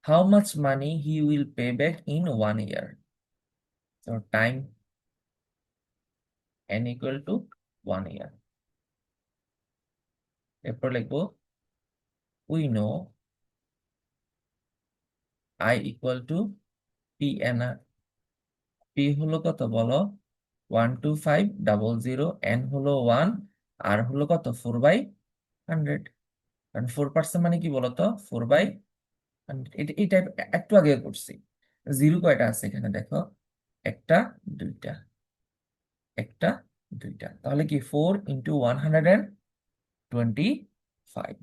how much money he will pay back in 1 year। So time n equal to 1 year। এরপর লিখবো we know i equal to p n r। p হলো কত বলো? 12500, n হলো 1, আর হলো কত? 4/100। কারণ 4% মানে কি বলতো? 4/100। এই টাইপ একটু আগে করছি। জিরো কয়টা আছে এখানে দেখো? একটা, দুইটা, একটা, দুইটা। তাহলে কি 4 × 125,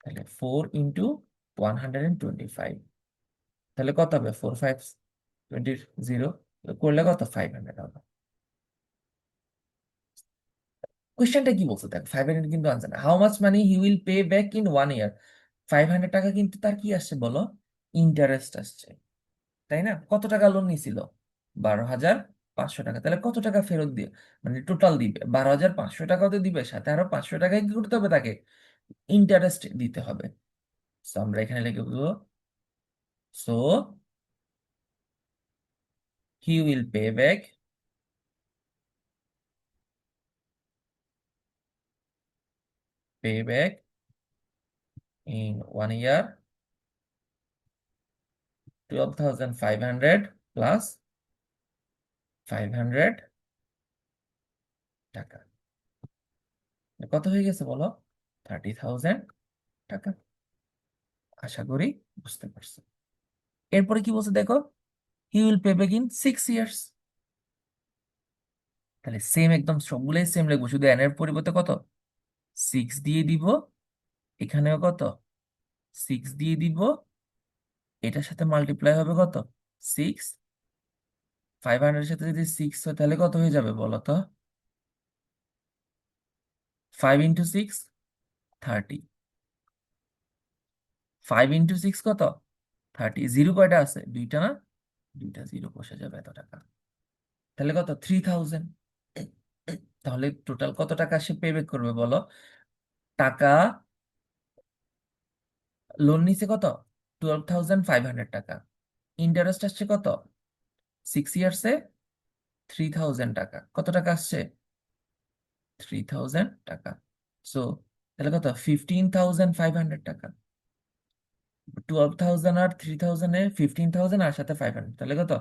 তাহলে 4 × 125, তাহলে কত হবে? 4 5 20, করলে কত? 500 হবে। কোয়েশ্চেনটা কি বলছে দেখ, 500 কিন্তু আনসার না। How much money he will pay back in 1 year। 500 টাকা কিন্তু তার কি আসছে বলো? ইন্টারেস্ট আসছে, তাই না? কত টাকা লোন নিছিল? 12,500 টাকা। তাহলে কত টাকা ফেরত দিয়ে, মানে টোটাল দিবে 12,500 টাকাও তো দিবে, সাথে আরো 500 টাকায় কি করতে হবে তাকে? ইন্টারেস্ট দিতে হবে। সো আমরা এখানে লিখে দেবো, so he will pay back in 1 year 12,500 plus 500 টাকা। কত হয়ে গেছে বলো? 30,000 টাকা। আশা করি বুঝতে পারছো। এরপরে কি বলছে দেখো, হি will pay back in 6 years। তাহলে সেম, একদম সবগুলোই সেম লিখবো, শুধু এন এর পরিবর্তে কত 6 দিয়ে দিব, এখানেও কত 6 দিয়ে দিব, এটার সাথে মাল্টিপ্লাই হবে কত 6, 500 এর সাথে যদি 6 হয় তাহলে কত হয়ে যাবে বলো তো, 5 × 6 30, 5 × 6 কত 30, জিরো কয়টা আছে দুইটা না, দুইটা জিরো বসে যাবে এত টাকা, তাহলে কত 3000। তাহলে টোটাল কত টাকা সে পে করবে বলো, টাকা লোন নিছে কত 12,500 টাকা, ইন্টারেস্ট আসছে কত 6 ইয়ার্সে 3,000 টাকা, কত টাকা আসছে 3,000 টাকা। সো তাহলে কত 15,500 টাকা, 12,000 আর 3,000 15,000 আর সাথে 500, তাহলে কত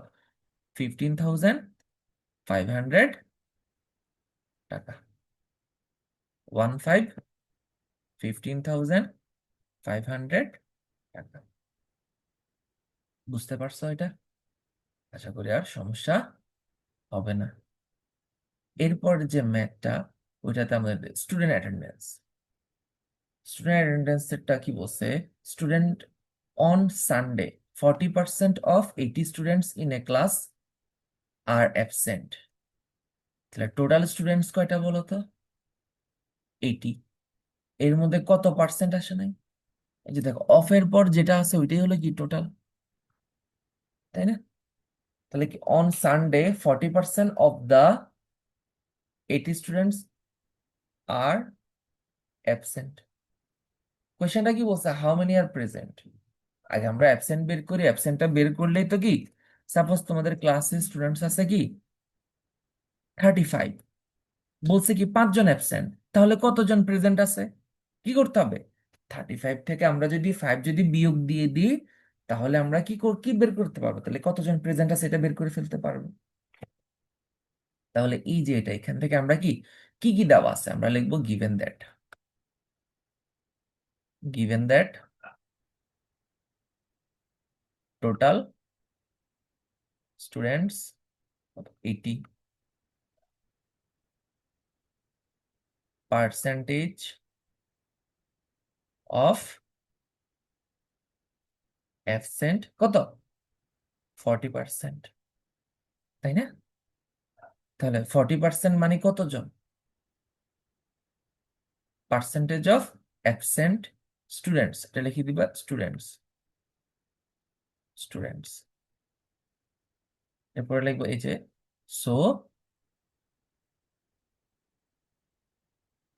15,500 টাকা, 15,500 টাকা। বুঝতে পারছো এটা? আশা করি আর সমস্যা হবে না। এরপর যে ম্যাথটা, ওইটাতে আমাদের স্টুডেন্ট অ্যাটেন্ডেন্স, স্টুডেন্ট অ্যাটেন্ডেন্সেরটা কি বলছে, student on Sunday 40% of 80 students in a class are absent. তাহলে টোটাল স্টুডেন্টস কয়টা বলো তো 80, এর মধ্যে কত পার্সেন্ট আসে নাই, এই যে দেখো অফের পর যেটা আছে ওইটাই হলো কি টোটাল, তাই না? তাহলে কি on Sunday 40% of the 80 students are absent. কোয়েশ্চেনটা কি বলছে, হাউ মেনি আর প্রেজেন্ট, আগে আমরা অ্যাবসেন্ট বের করি, অ্যাবসেন্টটা বের করলেই তো কি, সাপোজ তোমাদের ক্লাসে স্টুডেন্টস আছে কি 35, বলছে কি 5 জন অ্যাবসেন্ট, তাহলে কতজন প্রেজেন্ট আছে, কি করতে হবে 35 থেকে আমরা যদি 5 যদি বিয়োগ দিয়ে দিই, তাহলে আমরা কি বের করতে পারবো, তাহলে কতজন প্রেজেন্ট আছে এটা বের করে ফেলতে পারবো। তাহলে এই যে এটা, এখান থেকে আমরা কি কি কি দেওয়া আছে আমরা লিখবো, given that, given that total students 80, percentage of absent কত 40%, তাই না? তাহলে 40% মানে কতজন, পার্সেন্টেজ অফ অ্যাবসেন্ট স্টুডেন্টস, এটা লিখে দিবা স্টুডেন্টস, স্টুডেন্টস। এরপরে লিখবো এই যে so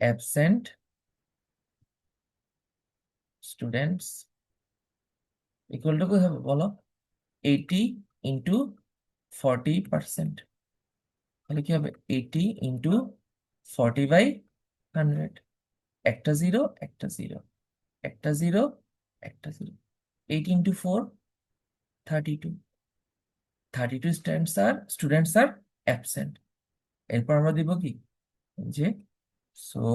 absent students equal to কি হবে বলো, 80 ইন্টু 40%, তাহলে কি হবে 80 ইন্টু 40/100, একটা জিরো একটা জিরো একটা জিরো একটা zero, 8 into 4 32, 32 students are absent. এরপর আমরা দিব কি যে so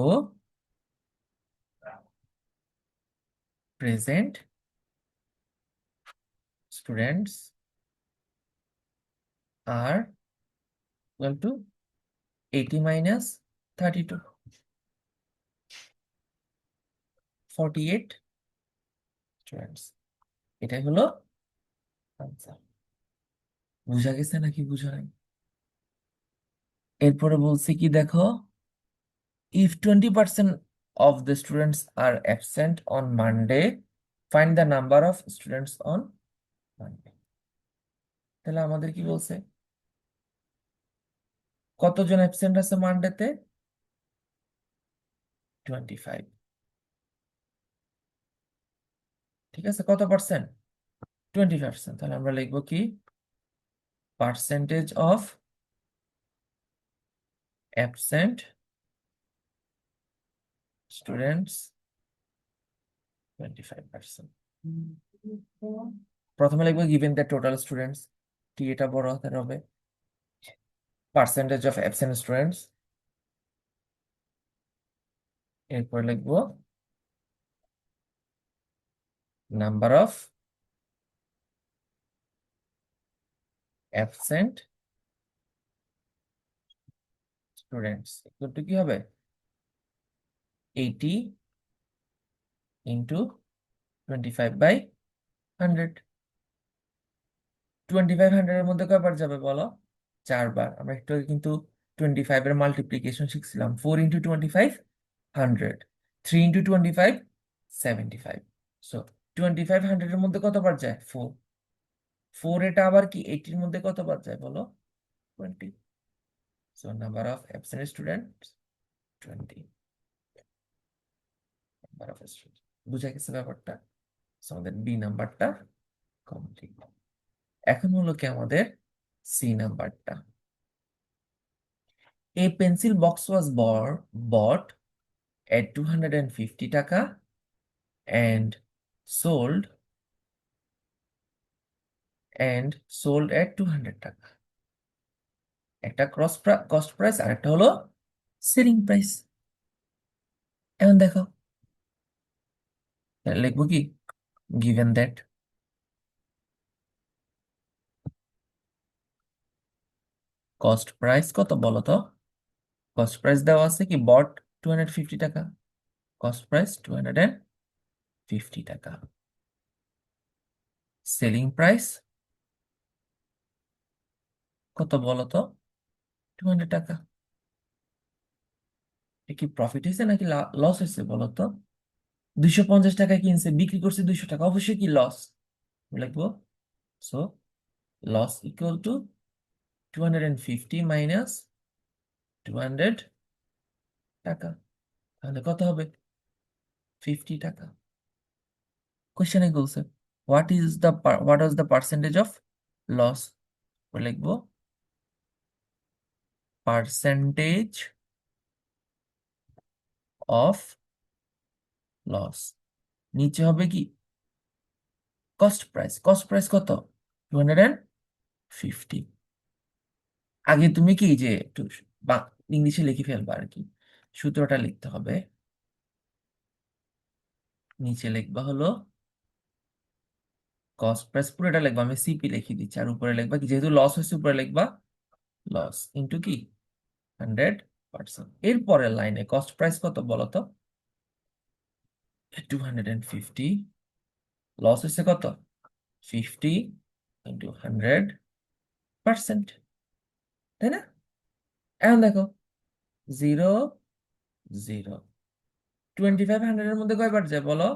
present students are equal to 80 minus 32, 48 students. এটাই হলো আনসার। বুঝা গেছে নাকি বুঝা নাই? এরপরে বলছি কি দেখো, if 20% of the students are absent on Monday, find the number of students on Monday. তাহলে আমাদের কি বলছে, কতজন অ্যাবসেন্ট আছে মানডেতে 25, ঠিক আছে, কত পার্সেন্ট 20%, তাহলে আমরা লিখবো কি পার্সেন্টেজ অফ অ্যাবসেন্ট স্টুডেন্টস 25%। প্রথমে লিখবো গিভেন দ্য টোটাল স্টুডেন্টস, টি এটা বড় হাতের হবে, পার্সেন্টেজ অফ অ্যাবসেন্ট স্টুডেন্টস, এরপর লিখবো number of absent students equal to কি হবে 80 ইন্টু 25/100। 2500 এর মধ্যে কয়বার যাবে বলো? 4 বার। আমরা একটু আগে কিন্তু 25 এর মাল্টিপ্লিকেশন শিখছিলাম। 4 × 25 100, 3 × 25 75। সো 2500 এর মধ্যে কতবার যায়? 4। 4 এটা আবার কি 80 এর মধ্যে কতবার যায় বলো? 20। So number of absent students 20। Number of student বুঝা গেছে ব্যাপারটা? সো আমাদের বি নাম্বারটা কমপ্লিট। এখন হলো কি আমাদের সি নাম্বারটা। A pencil box was bought at 250 টাকা and sold at 200 টাকা। একটা কস্ট প্রাইস আর একটা হলো সেলিং প্রাইস। এখন দেখো লিখবো কি গিভেন দ্যাট কস্ট প্রাইস কত বলো তো? কস্ট প্রাইস দেওয়া আছে কি বট 250 টাকা, কস্ট প্রাইস 250 টাকা, সেলিং প্রাইস কত বলো তো? 200 টাকা। এ কি প্রফিট হয়েছে নাকি লস হয়েছে বলো তো? 250 টাকায় কিনছে, বিক্রি করছে 200 টাকা, অবশ্যই কি লস লিখবো। So loss equal to 250 minus 200 টাকা। তাহলে কত হবে? 50 টাকা। কোশ্চেনে বলছে what was the percentage of loss, লিখবো পার্সেন্টেজ অফ লস। নিচে হবে কি কস্ট প্রাইস কত? 250। আগে তুমি কি যে একটু ইংলিশে লিখে ফেলবা আর কি, সূত্রটা লিখতে হবে। নিচে লিখবা হলো কস্ট প্রাইস, পুরোটা লিখবা, আমি সিপি লিখে দিচ্ছি, আর উপরে লিখবা কি যেহেতু লস হয়েছে উপরে লিখবা লস ইন্টু কি 100%। এরপরের লাইনে কস্ট প্রাইস কত বলো তো? 250, লস হয়েছে কত? 50 ইন্টু 100%, তাই না? এখন দেখো 0 0, 2500 এর মধ্যে কয়বার যায় বলো?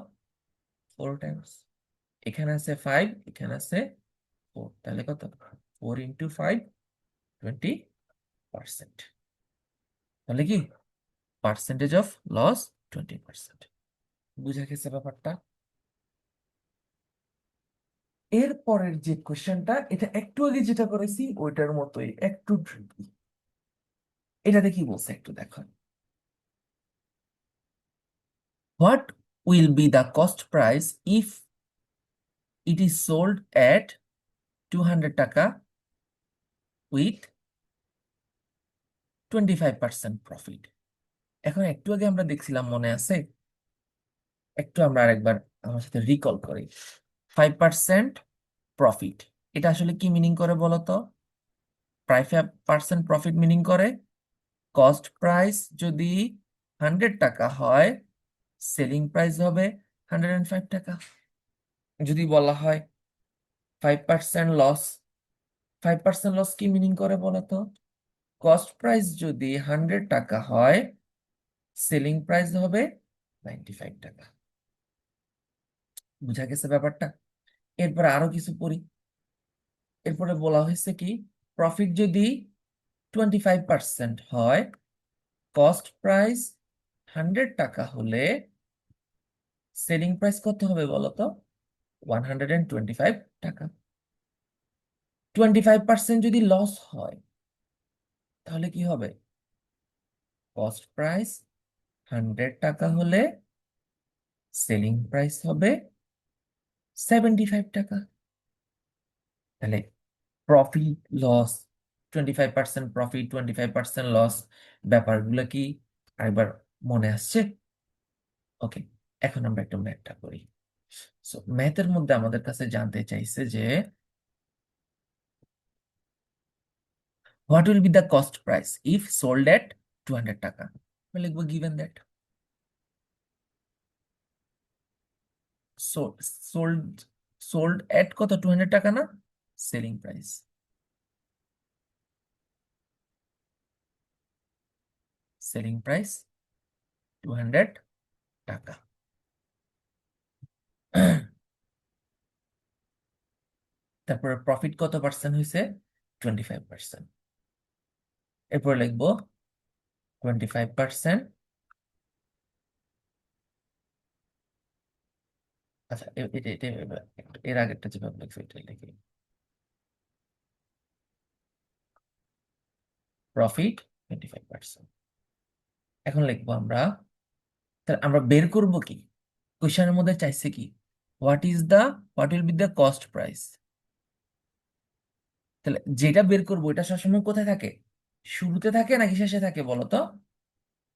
4 টাইমস। এখানে আছে 5, এখানে আছে 4, তাহলে কত? 4 ইন্টু 5 20%। তাহলে কি পার্সেন্টেজ অফ লস 20%। বুঝা গেছে ব্যাপারটা? এর পরের যে কোশ্চেনটা, এটা একটু আগে যেটা করেছি ওইটার মতোই, একটু ট্রিকি। এটাতে কি বলছে একটু দেখো। What will be the cost price if it is sold at 200 টাকা উইথ 25% প্রফিট? এখন একটু আগে আমরা দেখছিলাম, মনে আছে? একটু আমরা আরেকবার আমার সাথে রিকল করি। 5% প্রফিট, এটা আসলে কি মিনিং করে বলো তো? 5% প্রফিট মিনিং করে কস্ট প্রাইস যদি 100 টাকা হয়, সেলিং প্রাইস হবে 105 টাকা। যদি বলা হয় 5% লস, 5% লস কি মিনিং করে বলো তো? কস্ট প্রাইস যদি 100 টাকা হয়, সেলিং প্রাইস হবে 95 টাকা। বুঝা গেছে ব্যাপারটা? এরপরে আরো কিছু পড়ি। এরপরে বলা হয়েছে কি প্রফিট যদি 25% হয়, কস্ট প্রাইস 100 টাকা হলে সেলিং প্রাইস কত হবে বলতো? 125 টাকা। 25% যদি লস হয় তাহলে কি হবে? কস্ট প্রাইস 100 টাকা হলে সেলিং প্রাইস হবে 75 টাকা। তাহলে প্রফিট লস, 25% প্রফিট 25% লস, ব্যাপারগুলো কি আরেকবার মনে আসছে? ওকে, এখন আমরা একটু ম্যাথটা করি। সো ম্যাথের মধ্যে আমাদের কাছে জানতে চাইছে যে what will be the cost price if sold at 200 টাকা, আমি লিখবো given that sold sold at কত 200 টাকা না, সেলিং প্রাইস, সেলিং প্রাইস 200 টাকা। তারপরে প্রফিট কত পার্সেন্ট হয়েছে, 25%। এরপর লিখবো 25%। আচ্ছা এর আগেরটা যেভাবে লিখছি এটা লিখি, প্রফিট 25%। এখন লিখবো আমরা, তাহলে আমরা বের করব কি, কোশ্চেনের মধ্যে চাইছে কি, what will be the cost price. তাহলে যেটা বের করবো এটা সবসময় কোথায় থাকে, শুরুতে থাকে নাকি শেষে থাকে বলো তো।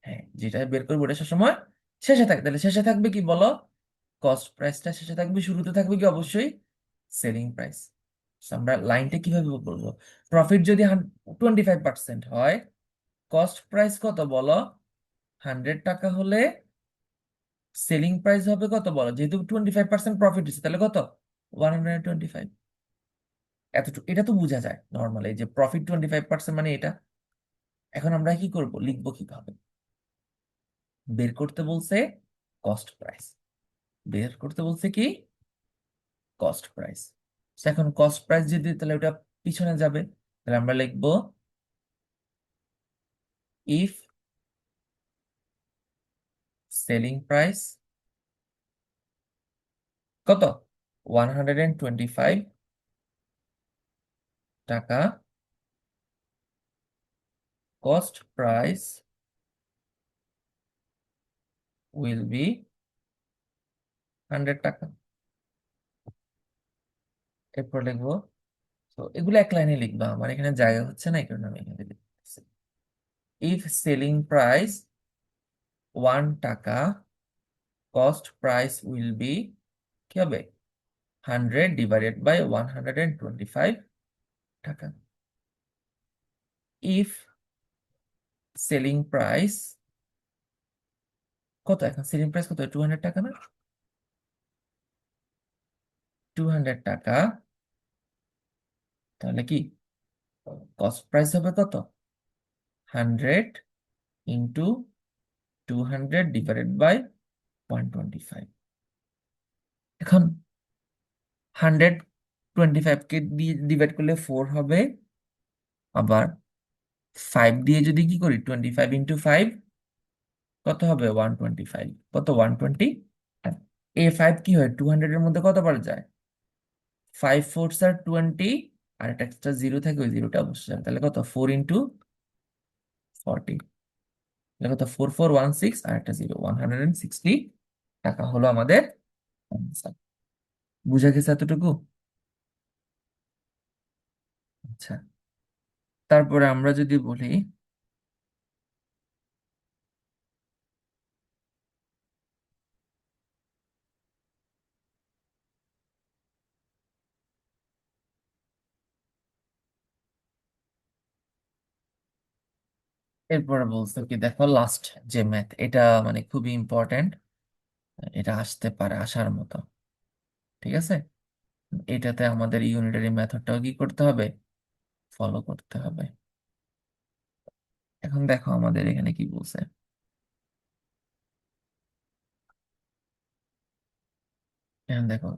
হ্যাঁ, যেটা বের করবো এটা সবসময় শেষে থাকে, তাহলে শেষে থাকবে কি বলো, কস্ট প্রাইসটা শেষে থাকবে, শুরুতে থাকবে কি অবশ্যই সেলিং প্রাইস। আমরা লাইনটা কিভাবে বলবো, প্রফিট যদি 25% হয়, কস্ট প্রাইস কত বলো, 100 টাকা হলে সেলিং প্রাইস হবে কত বলো, যেহেতু 25% প্রফিট হচ্ছে তাহলে কত, 125। এতটুকু এটা তো বোঝা যায় নর্মালি যে প্রফিট 25% মানে এটা। এখন আমরা কি করব, লিখবো কিভাবে, বের করতে বলছে কস্ট প্রাইস, বের করতে বলছে কি কস্ট প্রাইস। এখন কস্ট প্রাইস যদি তাহলে ওটা পিছনে যাবে, তাহলে আমরা লিখবো ইফ সেলিং প্রাইস কত 125 টাকা, কস্ট প্রাইস উইল বি 100 টাকা। এরপর লিখবো, তো এগুলো এক লাইনে লিখবা, আমার এখানে জায়গা হচ্ছে না, এই কারণে আমি এখানে লিখতেছি। ইফ সেলিং প্রাইস 1 টাকা, কস্ট প্রাইস উইল বি কি হবে, 100 / 125 টাকা। ইফ সেলিং প্রাইস কত, এখন সেলিং প্রাইস কত, 200 টাকা না, 200 টাকা, তাহলে কি কস্ট প্রাইস হবে কত, 100 × 200 / 125। এখন 125কে দিয়ে ডিভাইড করলে 4 হবে, আবার 5 দিয়ে যদি কি করি 25 × 5 কত হবে, 125, কত 120। এ 5 কি হয় 200-এর মধ্যে কতবার যায়, 5 4 আর 20, আর একটা এক্সট্রা জিরো থাকে, ওই জিরোটা অবশ্যই যাবে, তাহলে কত 4 × 40, তাহলে কত 4416, আর একটা জিরো 160 টাকা হলো আমাদের answer। বুঝা গেছে এতটুকু। আচ্ছা, তারপরে আমরা যদি বলি, এরপরে বলছো কি দেখো, লাস্ট যে ম্যাথ, এটা মানে খুবই ইম্পর্টেন্ট, এটা আসতে পারে আসার মতো, ঠিক আছে। এটাতে আমাদের ইউনিটারি মেথডটাও কি করতে হবে, ফলো করতে হবে। এখন দেখো আমাদের এখানে কি বলছে, এখন দেখো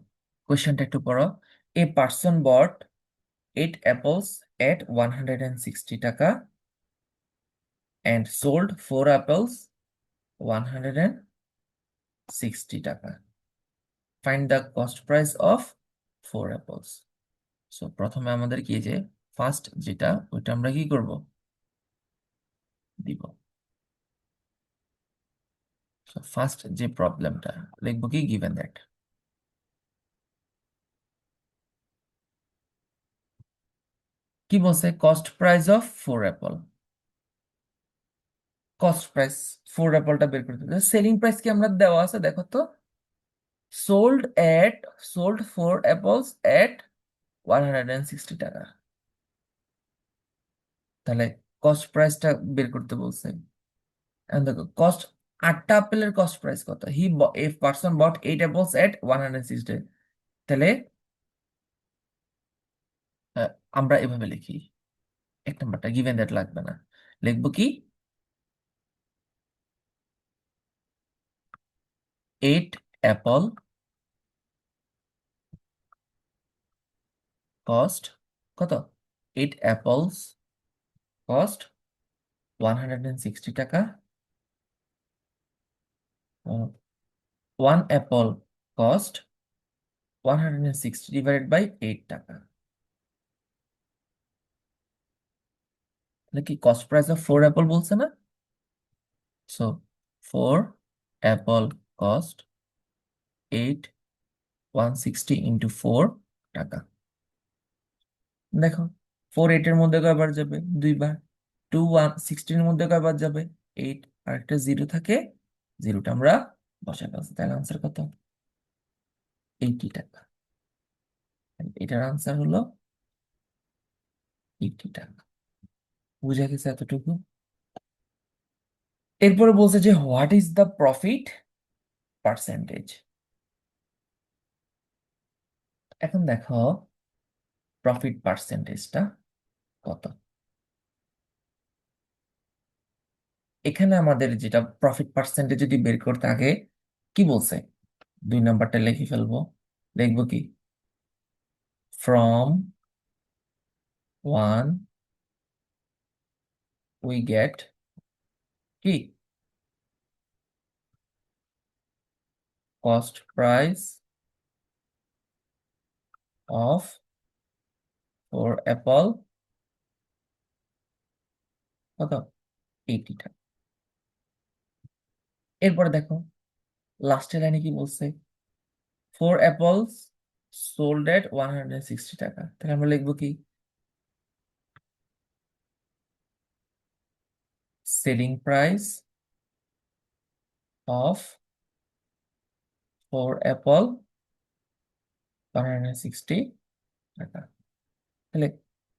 কোয়েশ্চেনটা একটু পড়ো। A person bought 8 apples at 160 টাকা and sold 4 apples 160 টাকা, find the cost price of 4 apples। So প্রথমে আমাদের কি, যে ফার্স্ট যেটা ওইটা আমরা কি করব, দিব। ফার্স্ট যে প্রবলেমটা লিখবো কি, গিভেন দ্যাট, কি বলছে, cost price of 4 Apple, cost price 4 অ্যাপলটা বের করতে হবে, সেলিং প্রাইস কি আমরা দেওয়া আছে দেখো তো, সোল্ড এট সোল্ড 4 apples এট 160 টাকা, তাহলে কস্ট প্রাইসটা বের করতে বলছে, এখন দেখো কস্ট, 8টা আপেলের কস্ট প্রাইস কত? এ পার্সন বট 8 অ্যাপলস এট 160। তাহলে আহ, আমরা এভাবে লিখি, এক নাম্বারটা গিভেন দ্যাট লাগবে না, লিখবো কি 8 অ্যাপল কস্ট কত, 8 অ্যাপলস কস্ট 160 টাকা, 1 অ্যাপল কস্ট 160 ডিভাইডেড বাই 8 টাকা। তাহলে কি কস্ট প্রাইস অফ 4 অ্যাপল বলছে না? সো 4 অ্যাপল কস্ট 8 160 ইন্টু 4 টাকা। দেখো 4 8 এর মধ্যে কয়বার যাবে? 2 বার। 2 160 এর মধ্যে কয়বার যাবে? 8। আর একটা জিরো থাকে, জিরোটা আমরা বসাই ফেলছি। তাহলে আনসার কত? 80 টাকা। এটার আনসার হলো 80 টাকা। বুঝা গেছে এতটুকু? এরপরে বলছে যে what is the profit percentage. এখন দেখো প্রফিট পার্সেন্টেজটা কত। এখানে আমাদের যেটা প্রফিট পার্সেন্টেজ যদি বের করতে আগে কি বলছে, 2 নাম্বারটা লিখে ফেলবো। লিখবো কি ফ্রম 1 উই গেট কি কস্ট প্রাইস অফ 4 অ্যাপল কত, 80 টাকা। এরপরে দেখো লাস্টের লাইনে কি বলছে, 4 অ্যাপলস সোল্ড এট 160 টাকা। তাহলে আমরা লিখবো কি সেলিং প্রাইস অফ 4 অ্যাপল 160 টাকা। তাহলে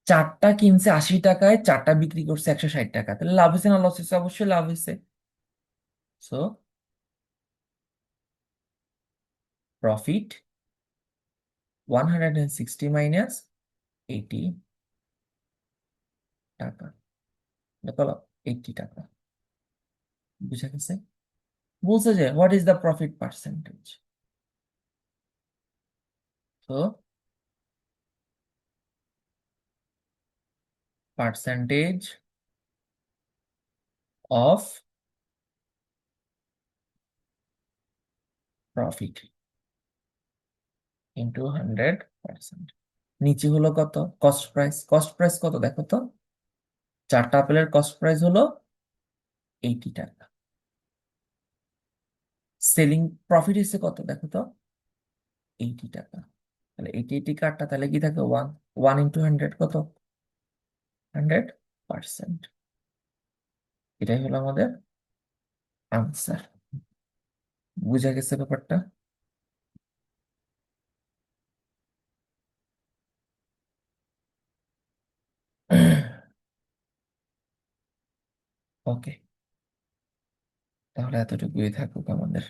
4টা কিনছে 80 টাকায়, 4টা বিক্রি করছে 160 টাকা। তাহলে লাভ হয়েছে না লস হয়েছে? অবশ্যই লাভ হয়েছে। সো প্রফিট 160 মাইনাস 80 টাকা, দেখো 80 টাকা। বুঝা গেছে? বলছে যে what is the profit percentage. তো পার্সেন্টেজ অফ প্রফিট ইন্টু 100%। নিচে হলো কত কস্ট প্রাইস, কস্ট প্রাইস কত দেখো তো, 4টা আপেলের কস্ট প্রাইস হলো 80 টাকা। সেলিং প্রফিট হচ্ছে কত দেখো তো, 80 টাকা। তাহলে 80 কাটটা তাহলে কি থাকে 1, 1 ইন্টু 100 কত, 100%। এটাই হলো আমাদের আনসার। বুঝা গেছে ব্যাপারটা? ওকে, তাহলে এতটুকুই থাকুক আমাদের।